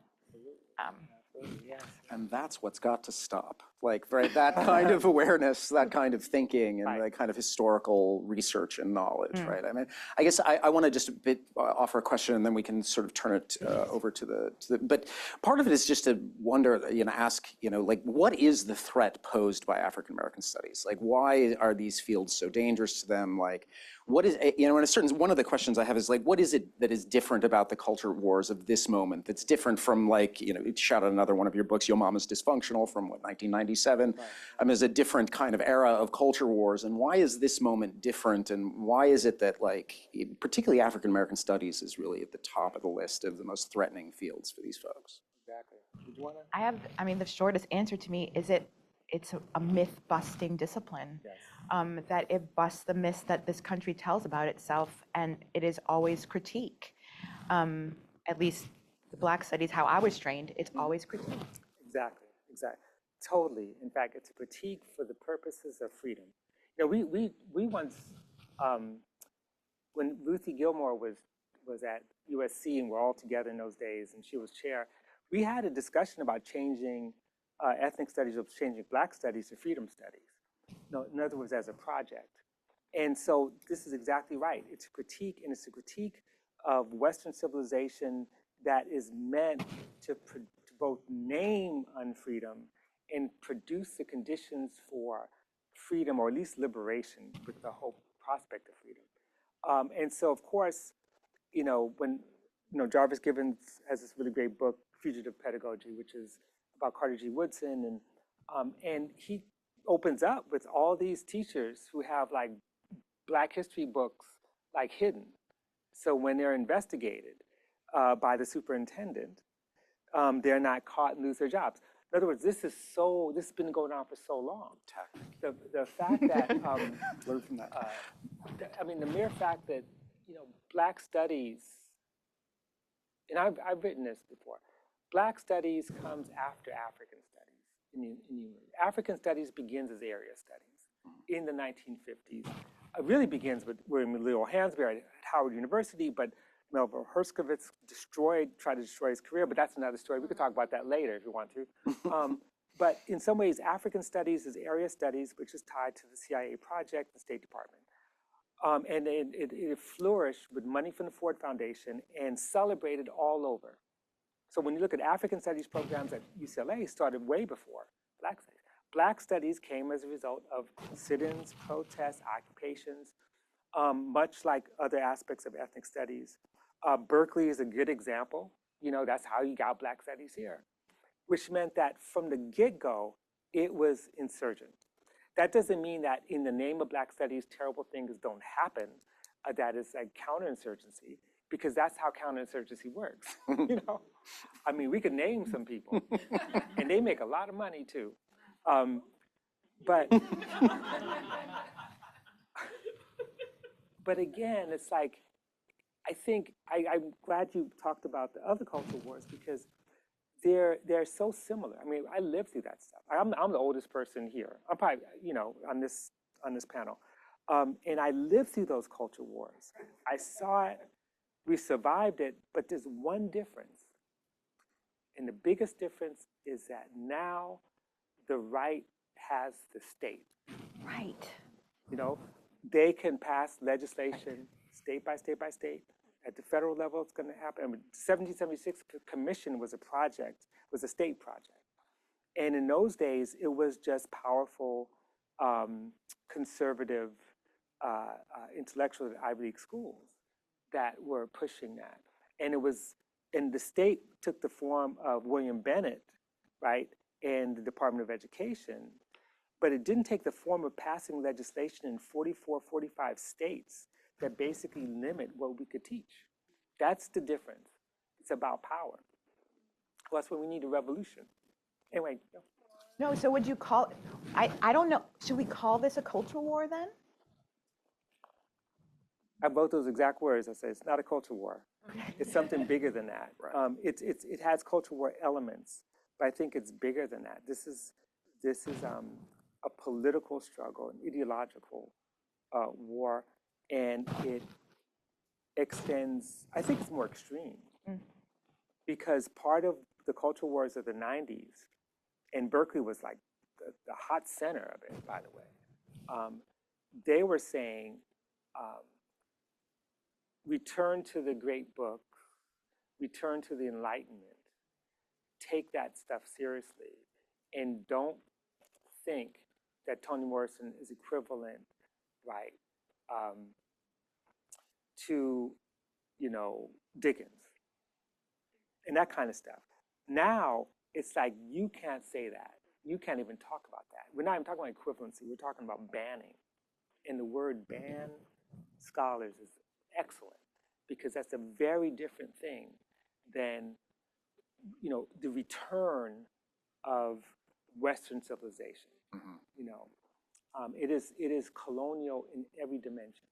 And that's what's got to stop. Like, right, that kind of awareness, that kind of thinking, and that kind of historical research and knowledge, right? I mean, I guess I want to just offer a question, and then we can sort of turn it over to the. But part of it is just to wonder, ask, like, what is the threat posed by African American studies? Like, why are these fields so dangerous to them? Like, what is, one of the questions I have is like, what is it that is different about the culture wars of this moment that's different from, like, shout out another one of your books, Yo Mama's Dysfunctional, from what, 1997? There's a different kind of era of culture wars, and why is this moment different, and why is it that, like, particularly African American studies is really at the top of the list of the most threatening fields for these folks? Exactly. Did you want to? The shortest answer to me is it's a myth-busting discipline. Yes. That it busts the myths that this country tells about itself, and it is always critique. At least the Black studies, how I was trained, it's always critique. Exactly. Totally. In fact, it's a critique for the purposes of freedom. We once, when Ruthie Gilmore was at USC and we're all together in those days, and she was chair, we had a discussion about changing ethnic studies or changing Black studies to freedom studies. In other words, as a project. And so this is exactly right. It's a critique, and it's a critique of Western civilization that is meant to both name unfreedom and produce the conditions for freedom, or at least liberation, with the hope prospect of freedom. And so, of course, when Jarvis Gibbons has this really great book, Fugitive Pedagogy, which is about Carter G. Woodson, and he opens up with all these teachers who have, like, Black history books, like, hidden. So when they're investigated by the superintendent, they're not caught and lose their jobs. In other words, this has been going on for so long. The fact that, learn from that. the mere fact that, Black studies, and I've written this before, Black studies comes after African studies. African studies begins as area studies in the 1950s. It really begins with William Leo Hansberry at Howard University, but Melville Herskovitz tried to destroy his career, but that's another story. We could talk about that later if you want to. But in some ways, African studies is area studies, which is tied to the CIA project, the State Department. And it flourished with money from the Ford Foundation and celebrated all over. So when you look at African studies programs at UCLA, started way before Black studies. Black studies came as a result of sit-ins, protests, occupations, much like other aspects of ethnic studies. Berkeley is a good example. That's how you got Black studies here, which meant that from the get-go, it was insurgent. That doesn't mean that in the name of Black studies, terrible things don't happen, that is like counterinsurgency, because that's how counterinsurgency works. I mean, we could name some people, and they make a lot of money too. But again, it's like, I think, I'm glad you talked about the other cultural wars, because they're so similar. I mean, I lived through that stuff. I'm the oldest person here. I'm probably, on this panel. And I lived through those culture wars. I saw it, we survived it, but there's one difference. And the biggest difference is that now the right has the state. Right. They can pass legislation state by state by state. At the federal level, it's going to happen. I mean, 1776 Commission was a state project. And in those days, it was just powerful, conservative intellectuals at Ivy League schools that were pushing that. And the state took the form of William Bennett, right, and the Department of Education, but it didn't take the form of passing legislation in 44, 45 states that basically limit what we could teach. That's the difference. It's about power. Well, that's when we need a revolution. Anyway. No, so would you call, I don't know, should we call this a cultural war then? I wrote those exact words. I said, it's not a culture war. It's something bigger than that. Right. It has culture war elements, but I think it's bigger than that. This is a political struggle, an ideological war, and it extends, I think it's more extreme, because part of the culture wars of the 90s, and Berkeley was like the hot center of it, by the way, they were saying, return to the great book, return to the Enlightenment, take that stuff seriously, and don't think that Toni Morrison is equivalent, right, to, Dickens, and that kind of stuff. Now, it's like, you can't say that. You can't even talk about that. We're not even talking about equivalency. We're talking about banning. And the word ban, scholars, is excellent, because that's a very different thing than, the return of Western civilization. It is colonial in every dimension.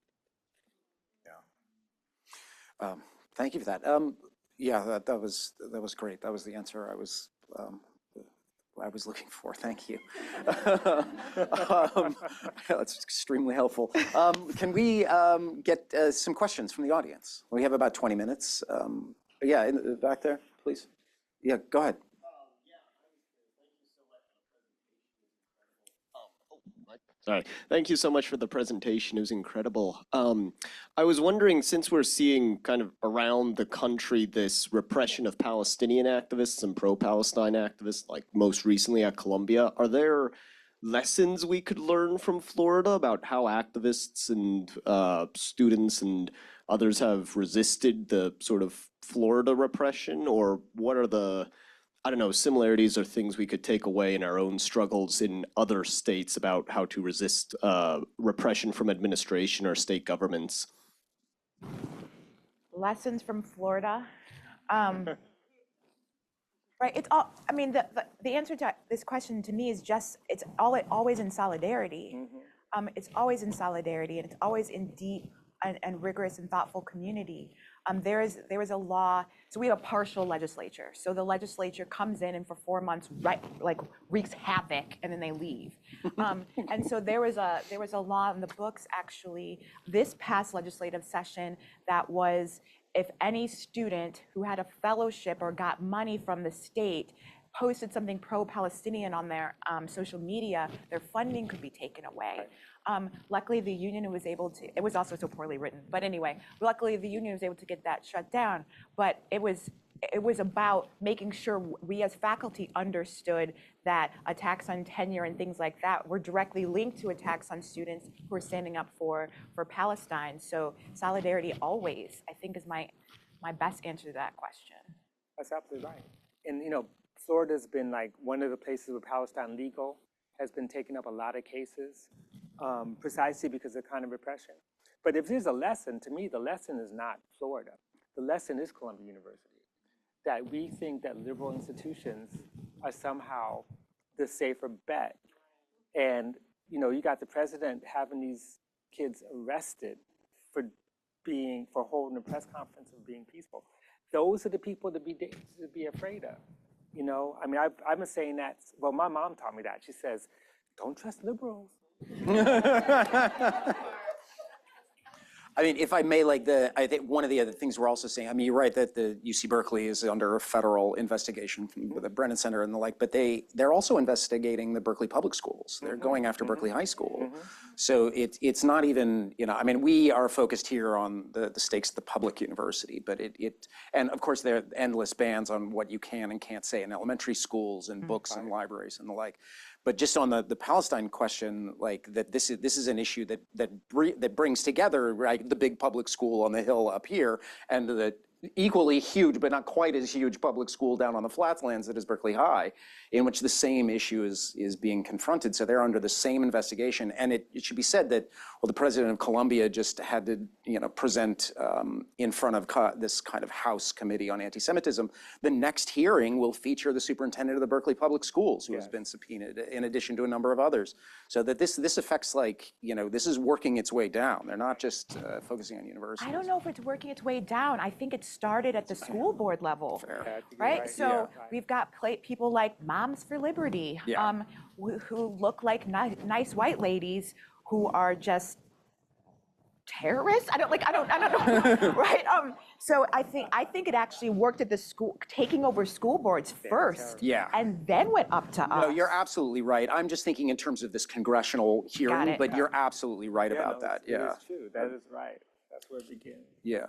Yeah. Thank you for that. Yeah, that was great. That was the answer I was looking for. Thank you. That's extremely helpful. Can we get some questions from the audience? We have about 20 minutes. Yeah, in the back there, please. Yeah, go ahead. Sorry. Thank you so much for the presentation. It was incredible. I was wondering, since we're seeing kind of around the country this repression of Palestinian activists and pro-Palestine activists, like most recently at Columbia, are there lessons we could learn from Florida about how activists and students and others have resisted the sort of Florida repression? Or what are the, I don't know, similarities or things we could take away in our own struggles in other states about how to resist repression from administration or state governments? Lessons from Florida. Right, it's all, I mean, the answer to this question to me is just, it's always in solidarity. It's always in solidarity, and it's always in deep and rigorous and thoughtful community. There is a law, so we have a partial legislature. So the legislature comes in and for 4 months, wreaks havoc, and then they leave. And so there was a law in the books, actually, this past legislative session, that was, if any student who had a fellowship or got money from the state posted something pro-Palestinian on their social media, their funding could be taken away. Luckily, the union was able to, it was also so poorly written, but anyway, luckily the union was able to get that shut down. But it was about making sure we as faculty understood that attacks on tenure and things like that were directly linked to attacks on students who are standing up for Palestine. So solidarity always, I think, is my best answer to that question. That's absolutely right. And Florida's been like one of the places where Palestine Legal has been taking up a lot of cases, precisely because of kind of repression. But if there's a lesson, to me, the lesson is not Florida. The lesson is Columbia University. That we think that liberal institutions are somehow the safer bet. And you got the president having these kids arrested for holding a press conference of being peaceful. Those are the people to be afraid of. I mean, I've been saying that. Well, my mom taught me that. She says, "Don't trust liberals." I mean, if I may, I think one of the other things we're also seeing, I mean, you're right that the UC Berkeley is under a federal investigation from the Brennan Center and the like, but they're also investigating the Berkeley public schools. They're going after Berkeley High School. So it's not even, I mean, we are focused here on the stakes of the public university, but and of course there are endless bans on what you can and can't say in elementary schools and books and libraries and the like. But just on the Palestine question, that this is an issue that brings together, right, the big public school on the hill up here and the equally huge, but not quite as huge public school down on the flatlands that is Berkeley High, in which the same issue is being confronted. So they're under the same investigation. And it should be said that, well, the president of Columbia just had to, present in front of this kind of House Committee on Anti-Semitism. The next hearing will feature the superintendent of the Berkeley Public Schools, who has been subpoenaed, in addition to a number of others. So that this affects, this is working its way down. They're not just focusing on universities. I don't know if it's working its way down. I think it started at the school board level, Fair. right? So we've got people like Moms for Liberty, who look like nice white ladies who are just terrorists. I don't know, right? So I think it actually worked at the school, taking over school boards first, and then went up to us. No, you're absolutely right. I'm just thinking in terms of this congressional hearing, but you're absolutely right about that. It is true. That is right. That's where it begins. Yeah.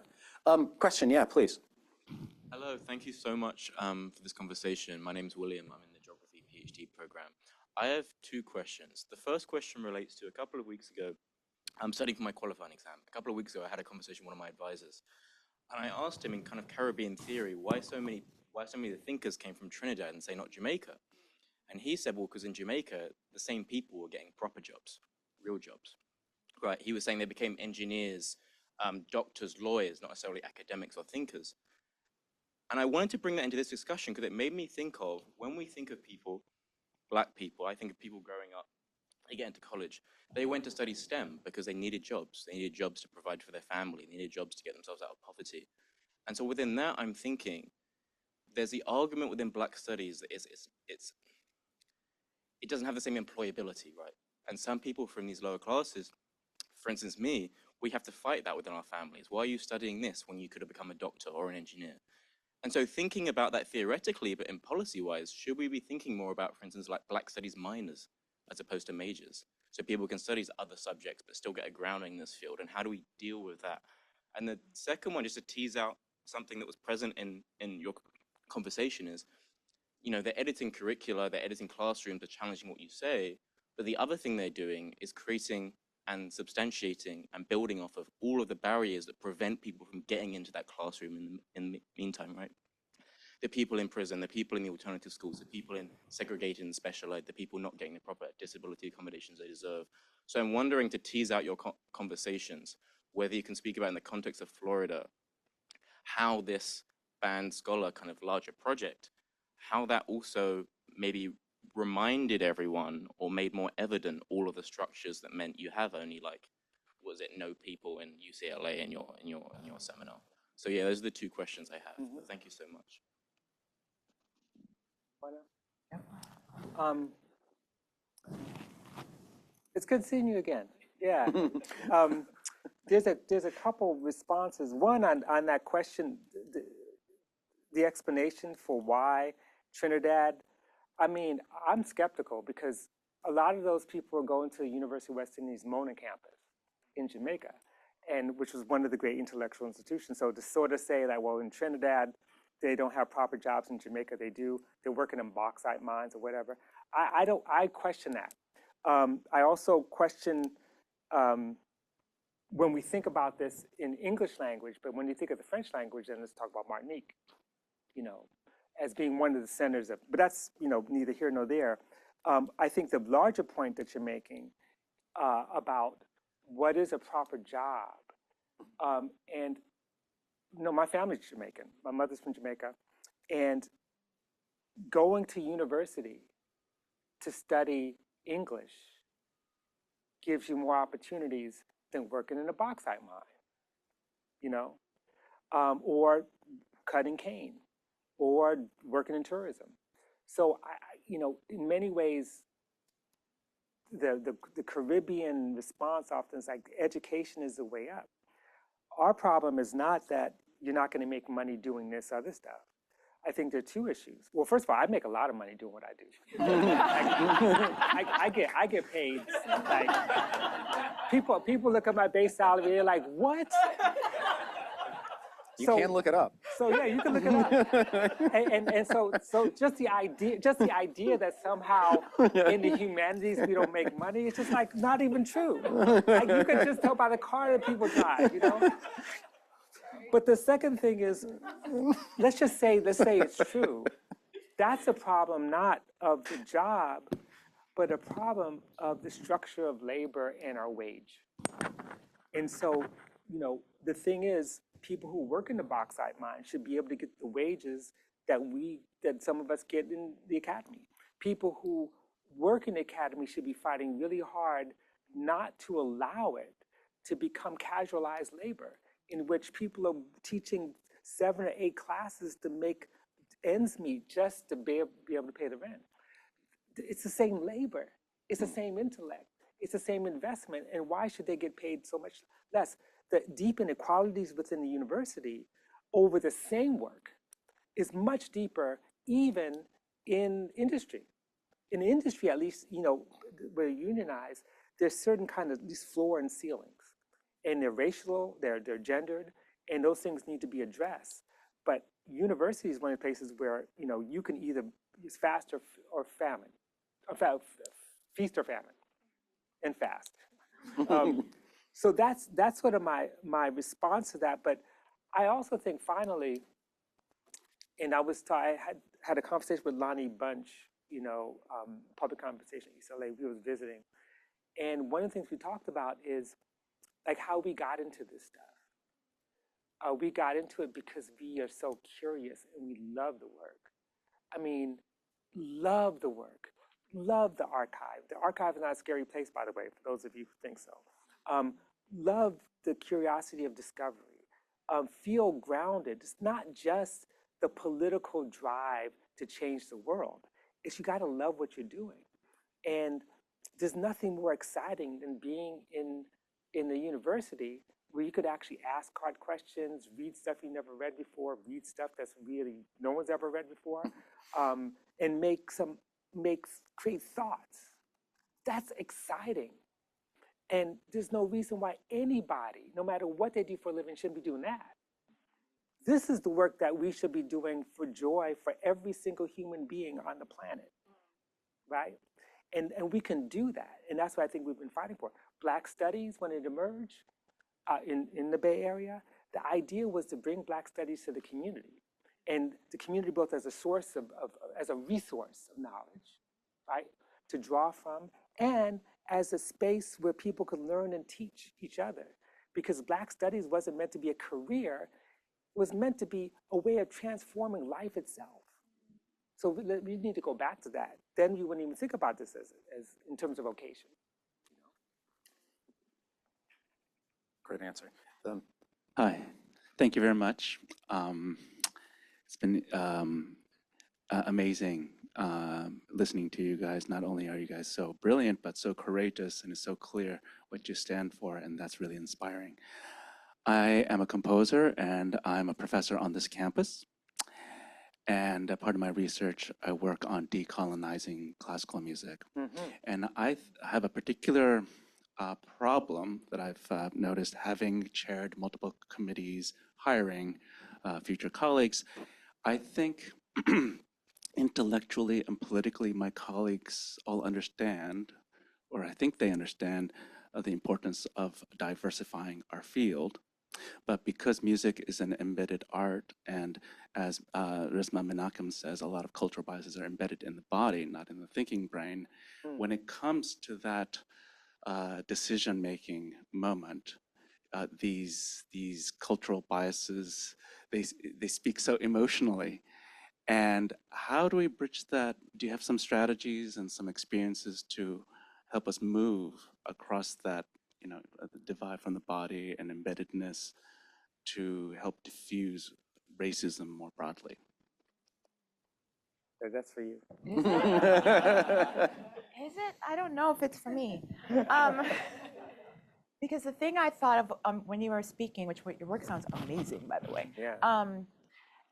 Question, please. Hello, thank you so much for this conversation. My name's William. I'm in the Geography PhD program. I have two questions. The first question relates to a couple of weeks ago. I'm studying for my qualifying exam. A couple of weeks ago, I had a conversation with one of my advisors, and I asked him in kind of Caribbean theory, why so many of the thinkers came from Trinidad and say not Jamaica? And he said, well, because in Jamaica, the same people were getting proper jobs, real jobs. Right? He was saying they became engineers, doctors, lawyers, not necessarily academics or thinkers. And I wanted to bring that into this discussion because it made me think of, when we think of people, Black people, I think of people growing up, they get into college, they went to study STEM because they needed jobs. They needed jobs to provide for their family. They needed jobs to get themselves out of poverty. And so within that, I'm thinking, there's the argument within Black studies that it doesn't have the same employability, right? And some people from these lower classes, for instance, me, we have to fight that within our families. Why are you studying this when you could have become a doctor or an engineer? And so thinking about that theoretically, but in policy-wise, should we be thinking more about, for instance, like Black studies minors as opposed to majors? So people can study other subjects, but still get a grounding in this field. And how do we deal with that? And the second one, just to tease out something that was present in your conversation is, they're editing curricula, they're editing classrooms, they're challenging what you say. But the other thing they're doing is creating and substantiating and building off of all of the barriers that prevent people from getting into that classroom in the meantime, right? The people in prison, the people in the alternative schools, the people in segregated and special ed, the people not getting the proper disability accommodations they deserve. So I'm wondering, to tease out your conversations, whether you can speak about in the context of Florida, how this banned scholar kind of larger project, how that also maybe reminded everyone or made more evident all of the structures that meant you have only no people in UCLA in your seminar. So yeah, those are the two questions I have. But thank you so much. It's good seeing you again. Yeah. There's a couple responses. One on that question, the explanation for why Trinidad I mean, I'm skeptical because a lot of those people are going to the University of West Indies Mona campus in Jamaica, and which was one of the great intellectual institutions. So to sort of say that, well, in Trinidad, they don't have proper jobs, in Jamaica they do. They're working in bauxite mines or whatever. I question that. I also question when we think about this in English language, but when you think of the French language, then let's talk about Martinique, you know, as being one of the centers of, but that's, you know, neither here nor there. I think the larger point that you're making about what is a proper job, and you know, my family's Jamaican, my mother's from Jamaica, and going to university to study English gives you more opportunities than working in a bauxite mine, you know, or cutting cane, or working in tourism. So, you know, in many ways, the Caribbean response often is like education is the way up. Our problem is not that you're not going to make money doing this other stuff. I think there are two issues. Well, first of all, I make a lot of money doing what I do. I get paid. Like people look at my base salary, they're like, "What?" You can look it up. So yeah, you can look it up. And so just the idea that somehow in the humanities we don't make money, it's just like not even true. Like you can just tell by the car that people drive, you know. But the second thing is, let's say it's true. That's a problem not of the job, but a problem of the structure of labor and our wage. And so, you know, the thing is, people who work in the bauxite mine should be able to get the wages that some of us get in the academy. People who work in the academy should be fighting really hard not to allow it to become casualized labor, in which people are teaching 7 or 8 classes to make ends meet just to be able to pay the rent. It's the same labor. It's the same intellect. It's the same investment. And why should they get paid so much less? The deep inequalities within the university over the same work is much deeper even in industry. In industry, at least, you know, where unionized, there's certain kind of these floor and ceilings. And they're racial, they're gendered, and those things need to be addressed. But university is one of the places where, you know, you can either use fast or famine, or feast or famine, and fast. So that's sort of my response to that. But I also think finally, and I had a conversation with Lonnie Bunch, you know, public conversation at UCLA. We was visiting, and one of the things we talked about is like how we got into this stuff. We got into it because we are so curious and we love the work. I mean, love the work, love the archive. The archive is not a scary place, by the way, for those of you who think so. Love the curiosity of discovery. Feel grounded. It's not just the political drive to change the world. It's you gotta love what you're doing. And there's nothing more exciting than being in the university where you could actually ask hard questions, read stuff you never read before, read stuff that's really no one's ever read before, and create thoughts. That's exciting. And there's no reason why anybody, no matter what they do for a living, shouldn't be doing that. This is the work that we should be doing for joy for every single human being on the planet, right? And we can do that. And that's what I think we've been fighting for. Black studies, when it emerged in the Bay Area, the idea was to bring Black studies to the community. And the community both as a source as a resource of knowledge, right? To draw from, and as a space where people could learn and teach each other. Because Black studies wasn't meant to be a career, it was meant to be a way of transforming life itself. So we need to go back to that. Then you wouldn't even think about this as in terms of vocation. You know? Great answer. Hi, thank you very much. It's been amazing listening to you guys. Not only are you guys so brilliant, but so courageous, and it's so clear what you stand for, and that's really inspiring. I am a composer, and I'm a professor on this campus. And part of my research, I work on decolonizing classical music. And I have a particular problem that I've noticed having chaired multiple committees, hiring future colleagues. I think intellectually and politically, my colleagues all understand, or I think they understand, the importance of diversifying our field. But because music is an embedded art, and as Resmaa Menakem says, a lot of cultural biases are embedded in the body, not in the thinking brain. When it comes to that decision-making moment, these cultural biases, they speak so emotionally. And how do we bridge that? Do you have some strategies and some experiences to help us move across that, the divide from the body and embeddedness to help diffuse racism more broadly? That's for you. Is it? I don't know if it's for me. Because the thing I thought of when you were speaking, which your work sounds amazing, by the way, Yeah.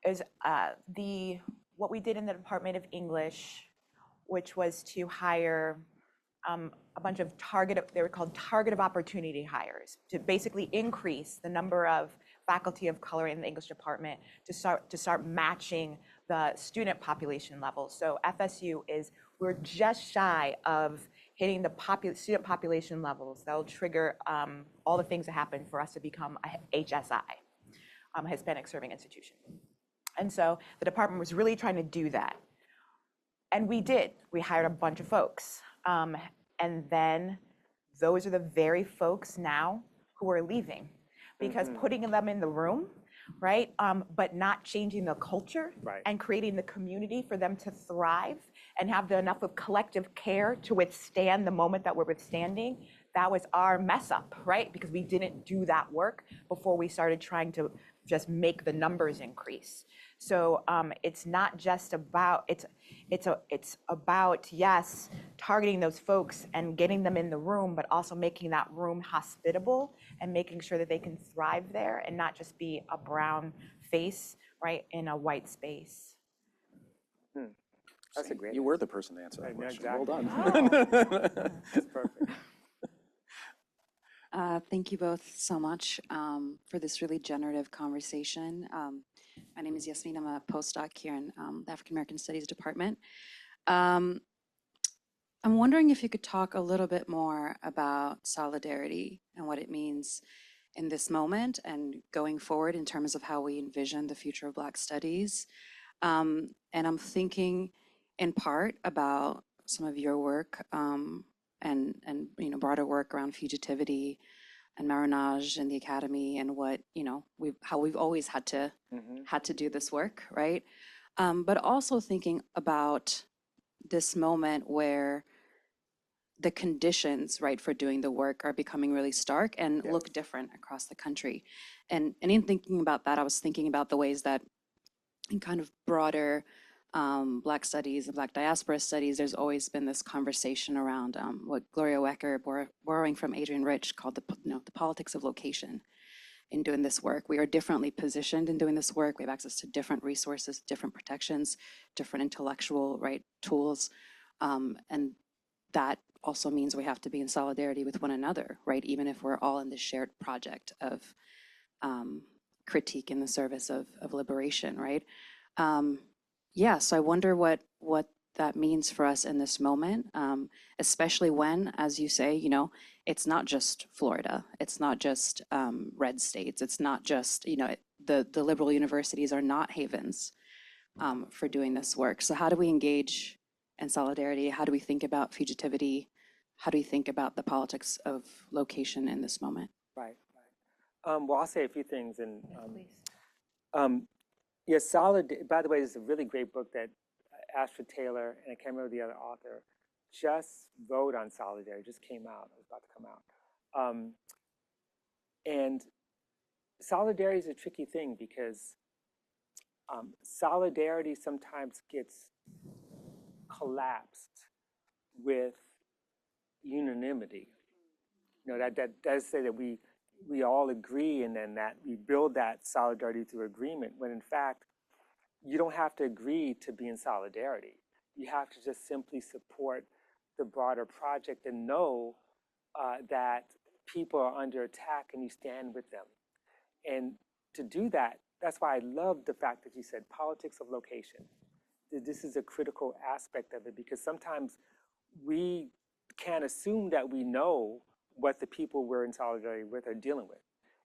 is what we did in the Department of English, which was to hire a bunch of they were called targeted opportunity hires, to basically increase the number of faculty of color in the English department to start matching the student population levels. So FSU we're just shy of hitting the student population levels that'll trigger all the things that happen for us to become a HSI, Hispanic Serving Institution. And so the department was really trying to do that. And we did. We hired a bunch of folks. And then those are the very folks now who are leaving, because putting them in the room, right, but not changing the culture and creating the community for them to thrive and have enough of collective care to withstand the moment that we're withstanding, that was our mess up, right? Because we didn't do that work before we started trying to just make the numbers increase. So it's not just about, it's about, yes, targeting those folks and getting them in the room, but also making that room hospitable and making sure that they can thrive there and not just be a brown face, right, in a white space. That's a great You were the person to answer that question. Exactly. Well done. That's perfect. Thank you both so much for this really generative conversation. My name is Yasmin. I'm a postdoc here in the African American Studies Department. I'm wondering if you could talk a little bit more about solidarity and what it means in this moment and going forward in terms of how we envision the future of Black studies. And I'm thinking in part about some of your work and broader work around fugitivity and marronage in the academy, and what how we've always had to do this work, right? But also thinking about this moment where the conditions, right, for doing the work are becoming really stark and look different across the country. And in thinking about that, I was thinking about the ways that in kind of broader Black studies and Black diaspora studies, there's always been this conversation around what Gloria Wecker, borrowing from Adrienne Rich, called the politics of location in doing this work. We are differently positioned in doing this work. We have access to different resources, different protections, different intellectual tools. And that also means we have to be in solidarity with one another, right? Even if we're all in this shared project of critique in the service of liberation, right? So I wonder what that means for us in this moment, especially when, as you say, it's not just Florida, it's not just red states, it's not just, the liberal universities are not havens for doing this work. So how do we engage in solidarity? How do we think about fugitivity? How do we think about the politics of location in this moment? Right. Well, I'll say a few things. And Please. by the way, this is a really great book that Astra Taylor, and I can't remember the other author, just wrote on solidarity. Just came out. It was about to come out. And solidarity is a tricky thing because solidarity sometimes gets collapsed with unanimity. That does say that we all agree, and then that we build that solidarity through agreement, when in fact you don't have to agree to be in solidarity. You have to just simply support the broader project and know that people are under attack and you stand with them. And to do that, that's why I love the fact that you said politics of location. This is a critical aspect of it, because sometimes we can't assume that we know what the people we're in solidarity with are dealing with.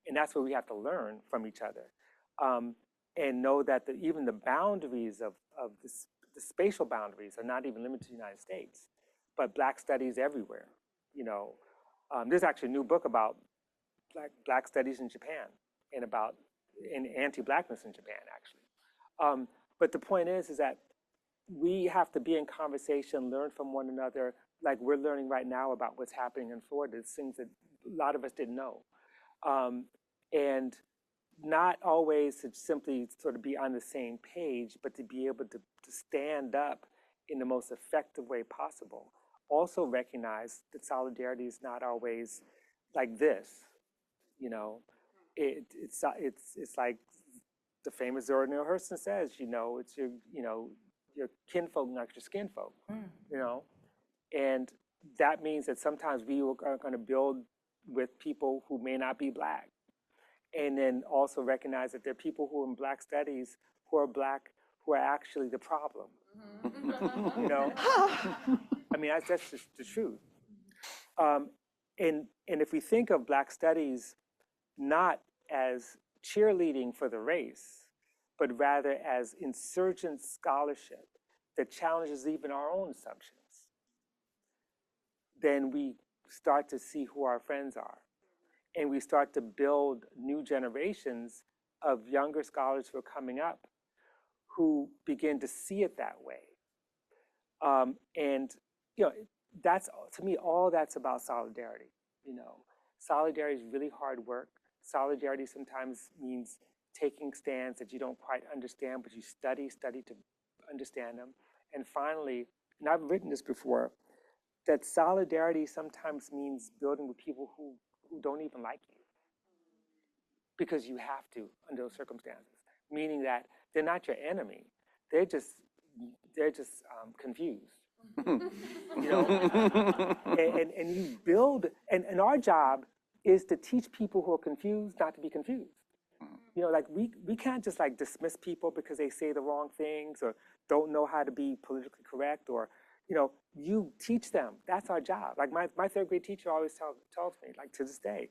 And that's where we have to learn from each other. And know that even the boundaries of the spatial boundaries are not even limited to the United States, but Black studies everywhere. You know, there's actually a new book about Black studies in Japan and about anti-Blackness in Japan, actually. But the point is that we have to be in conversation, learn from one another, like we're learning right now about what's happening in Florida. It's things that a lot of us didn't know. And not always to simply sort of be on the same page, but to be able to stand up in the most effective way possible. Also recognize that solidarity is not always like this, you know. It's like the famous Zora Neale Hurston says, you know, it's your kinfolk, not your skinfolk, you know. And that means that sometimes we are going to build with people who may not be Black. And then also recognize that there are people who are in Black studies who are Black who are actually the problem. You know, I mean that's just the truth. And if we think of Black studies not as cheerleading for the race, but rather as insurgent scholarship that challenges even our own assumptions, then we start to see who our friends are. And we start to build new generations of younger scholars who are coming up who begin to see it that way. And, you know, that's, to me, all that's about solidarity, you know. Solidarity is really hard work. Solidarity sometimes means taking stands that you don't quite understand, but you study to understand them. And finally, and I've written this before, that solidarity sometimes means building with people who don't even like you, because you have to under those circumstances, meaning that they're not your enemy, they're just confused. You know, and you build, and our job is to teach people who are confused not to be confused. You know, like we can't just like dismiss people because they say the wrong things or don't know how to be politically correct, or, you know, you teach them. That's our job. Like my third grade teacher always tells me, like to this day,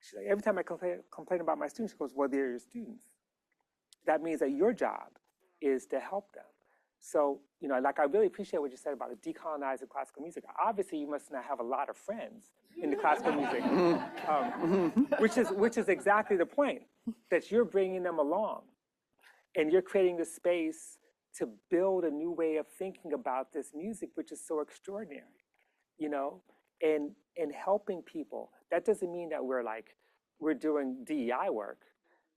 she's like, every time I complain about my students, she goes, well, they're your students. That means that your job is to help them. So, you know, like I really appreciate what you said about decolonizing classical music. Obviously, you must not have a lot of friends in the classical music, which is exactly the point, that you're bringing them along and you're creating the space to build a new way of thinking about this music, which is so extraordinary, you know, and helping people. That doesn't mean that we're doing DEI work.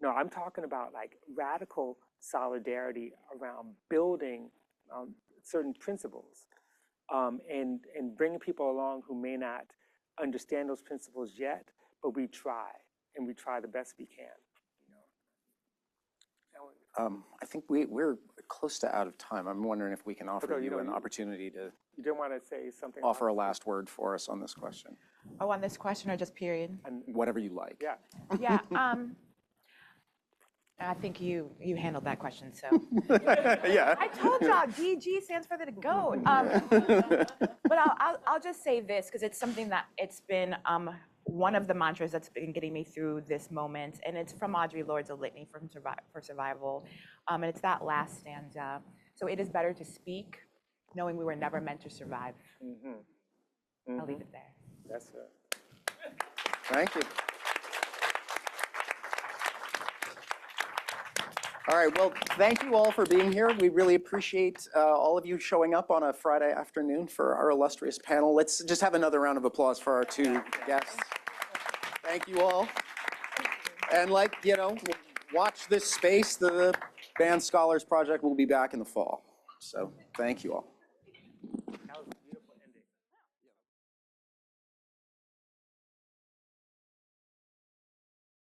No, I'm talking about like radical solidarity around building certain principles, and bringing people along who may not understand those principles yet, but we try, and we try the best we can. You know. I think we're close to out of time. I'm wondering if we can offer you an opportunity to You didn't want to say something? offer a last word for us on this question. Oh, on this question or just period? Whatever you like. Yeah. Yeah. I think you handled that question, so. Yeah. I told y'all, DG stands for the goat. But I'll just say this, because it's something that it's been one of the mantras that's been getting me through this moment, and it's from Audre Lorde's A Litany for Survival, and it's that last stanza. So it is better to speak, knowing we were never meant to survive. I'll leave it there. That's it. Thank you. All right, well, thank you all for being here. We really appreciate all of you showing up on a Friday afternoon for our illustrious panel. Let's just have another round of applause for our two guests. Thank you all. And watch this space. The Band Scholars Project will be back in the fall. So thank you all.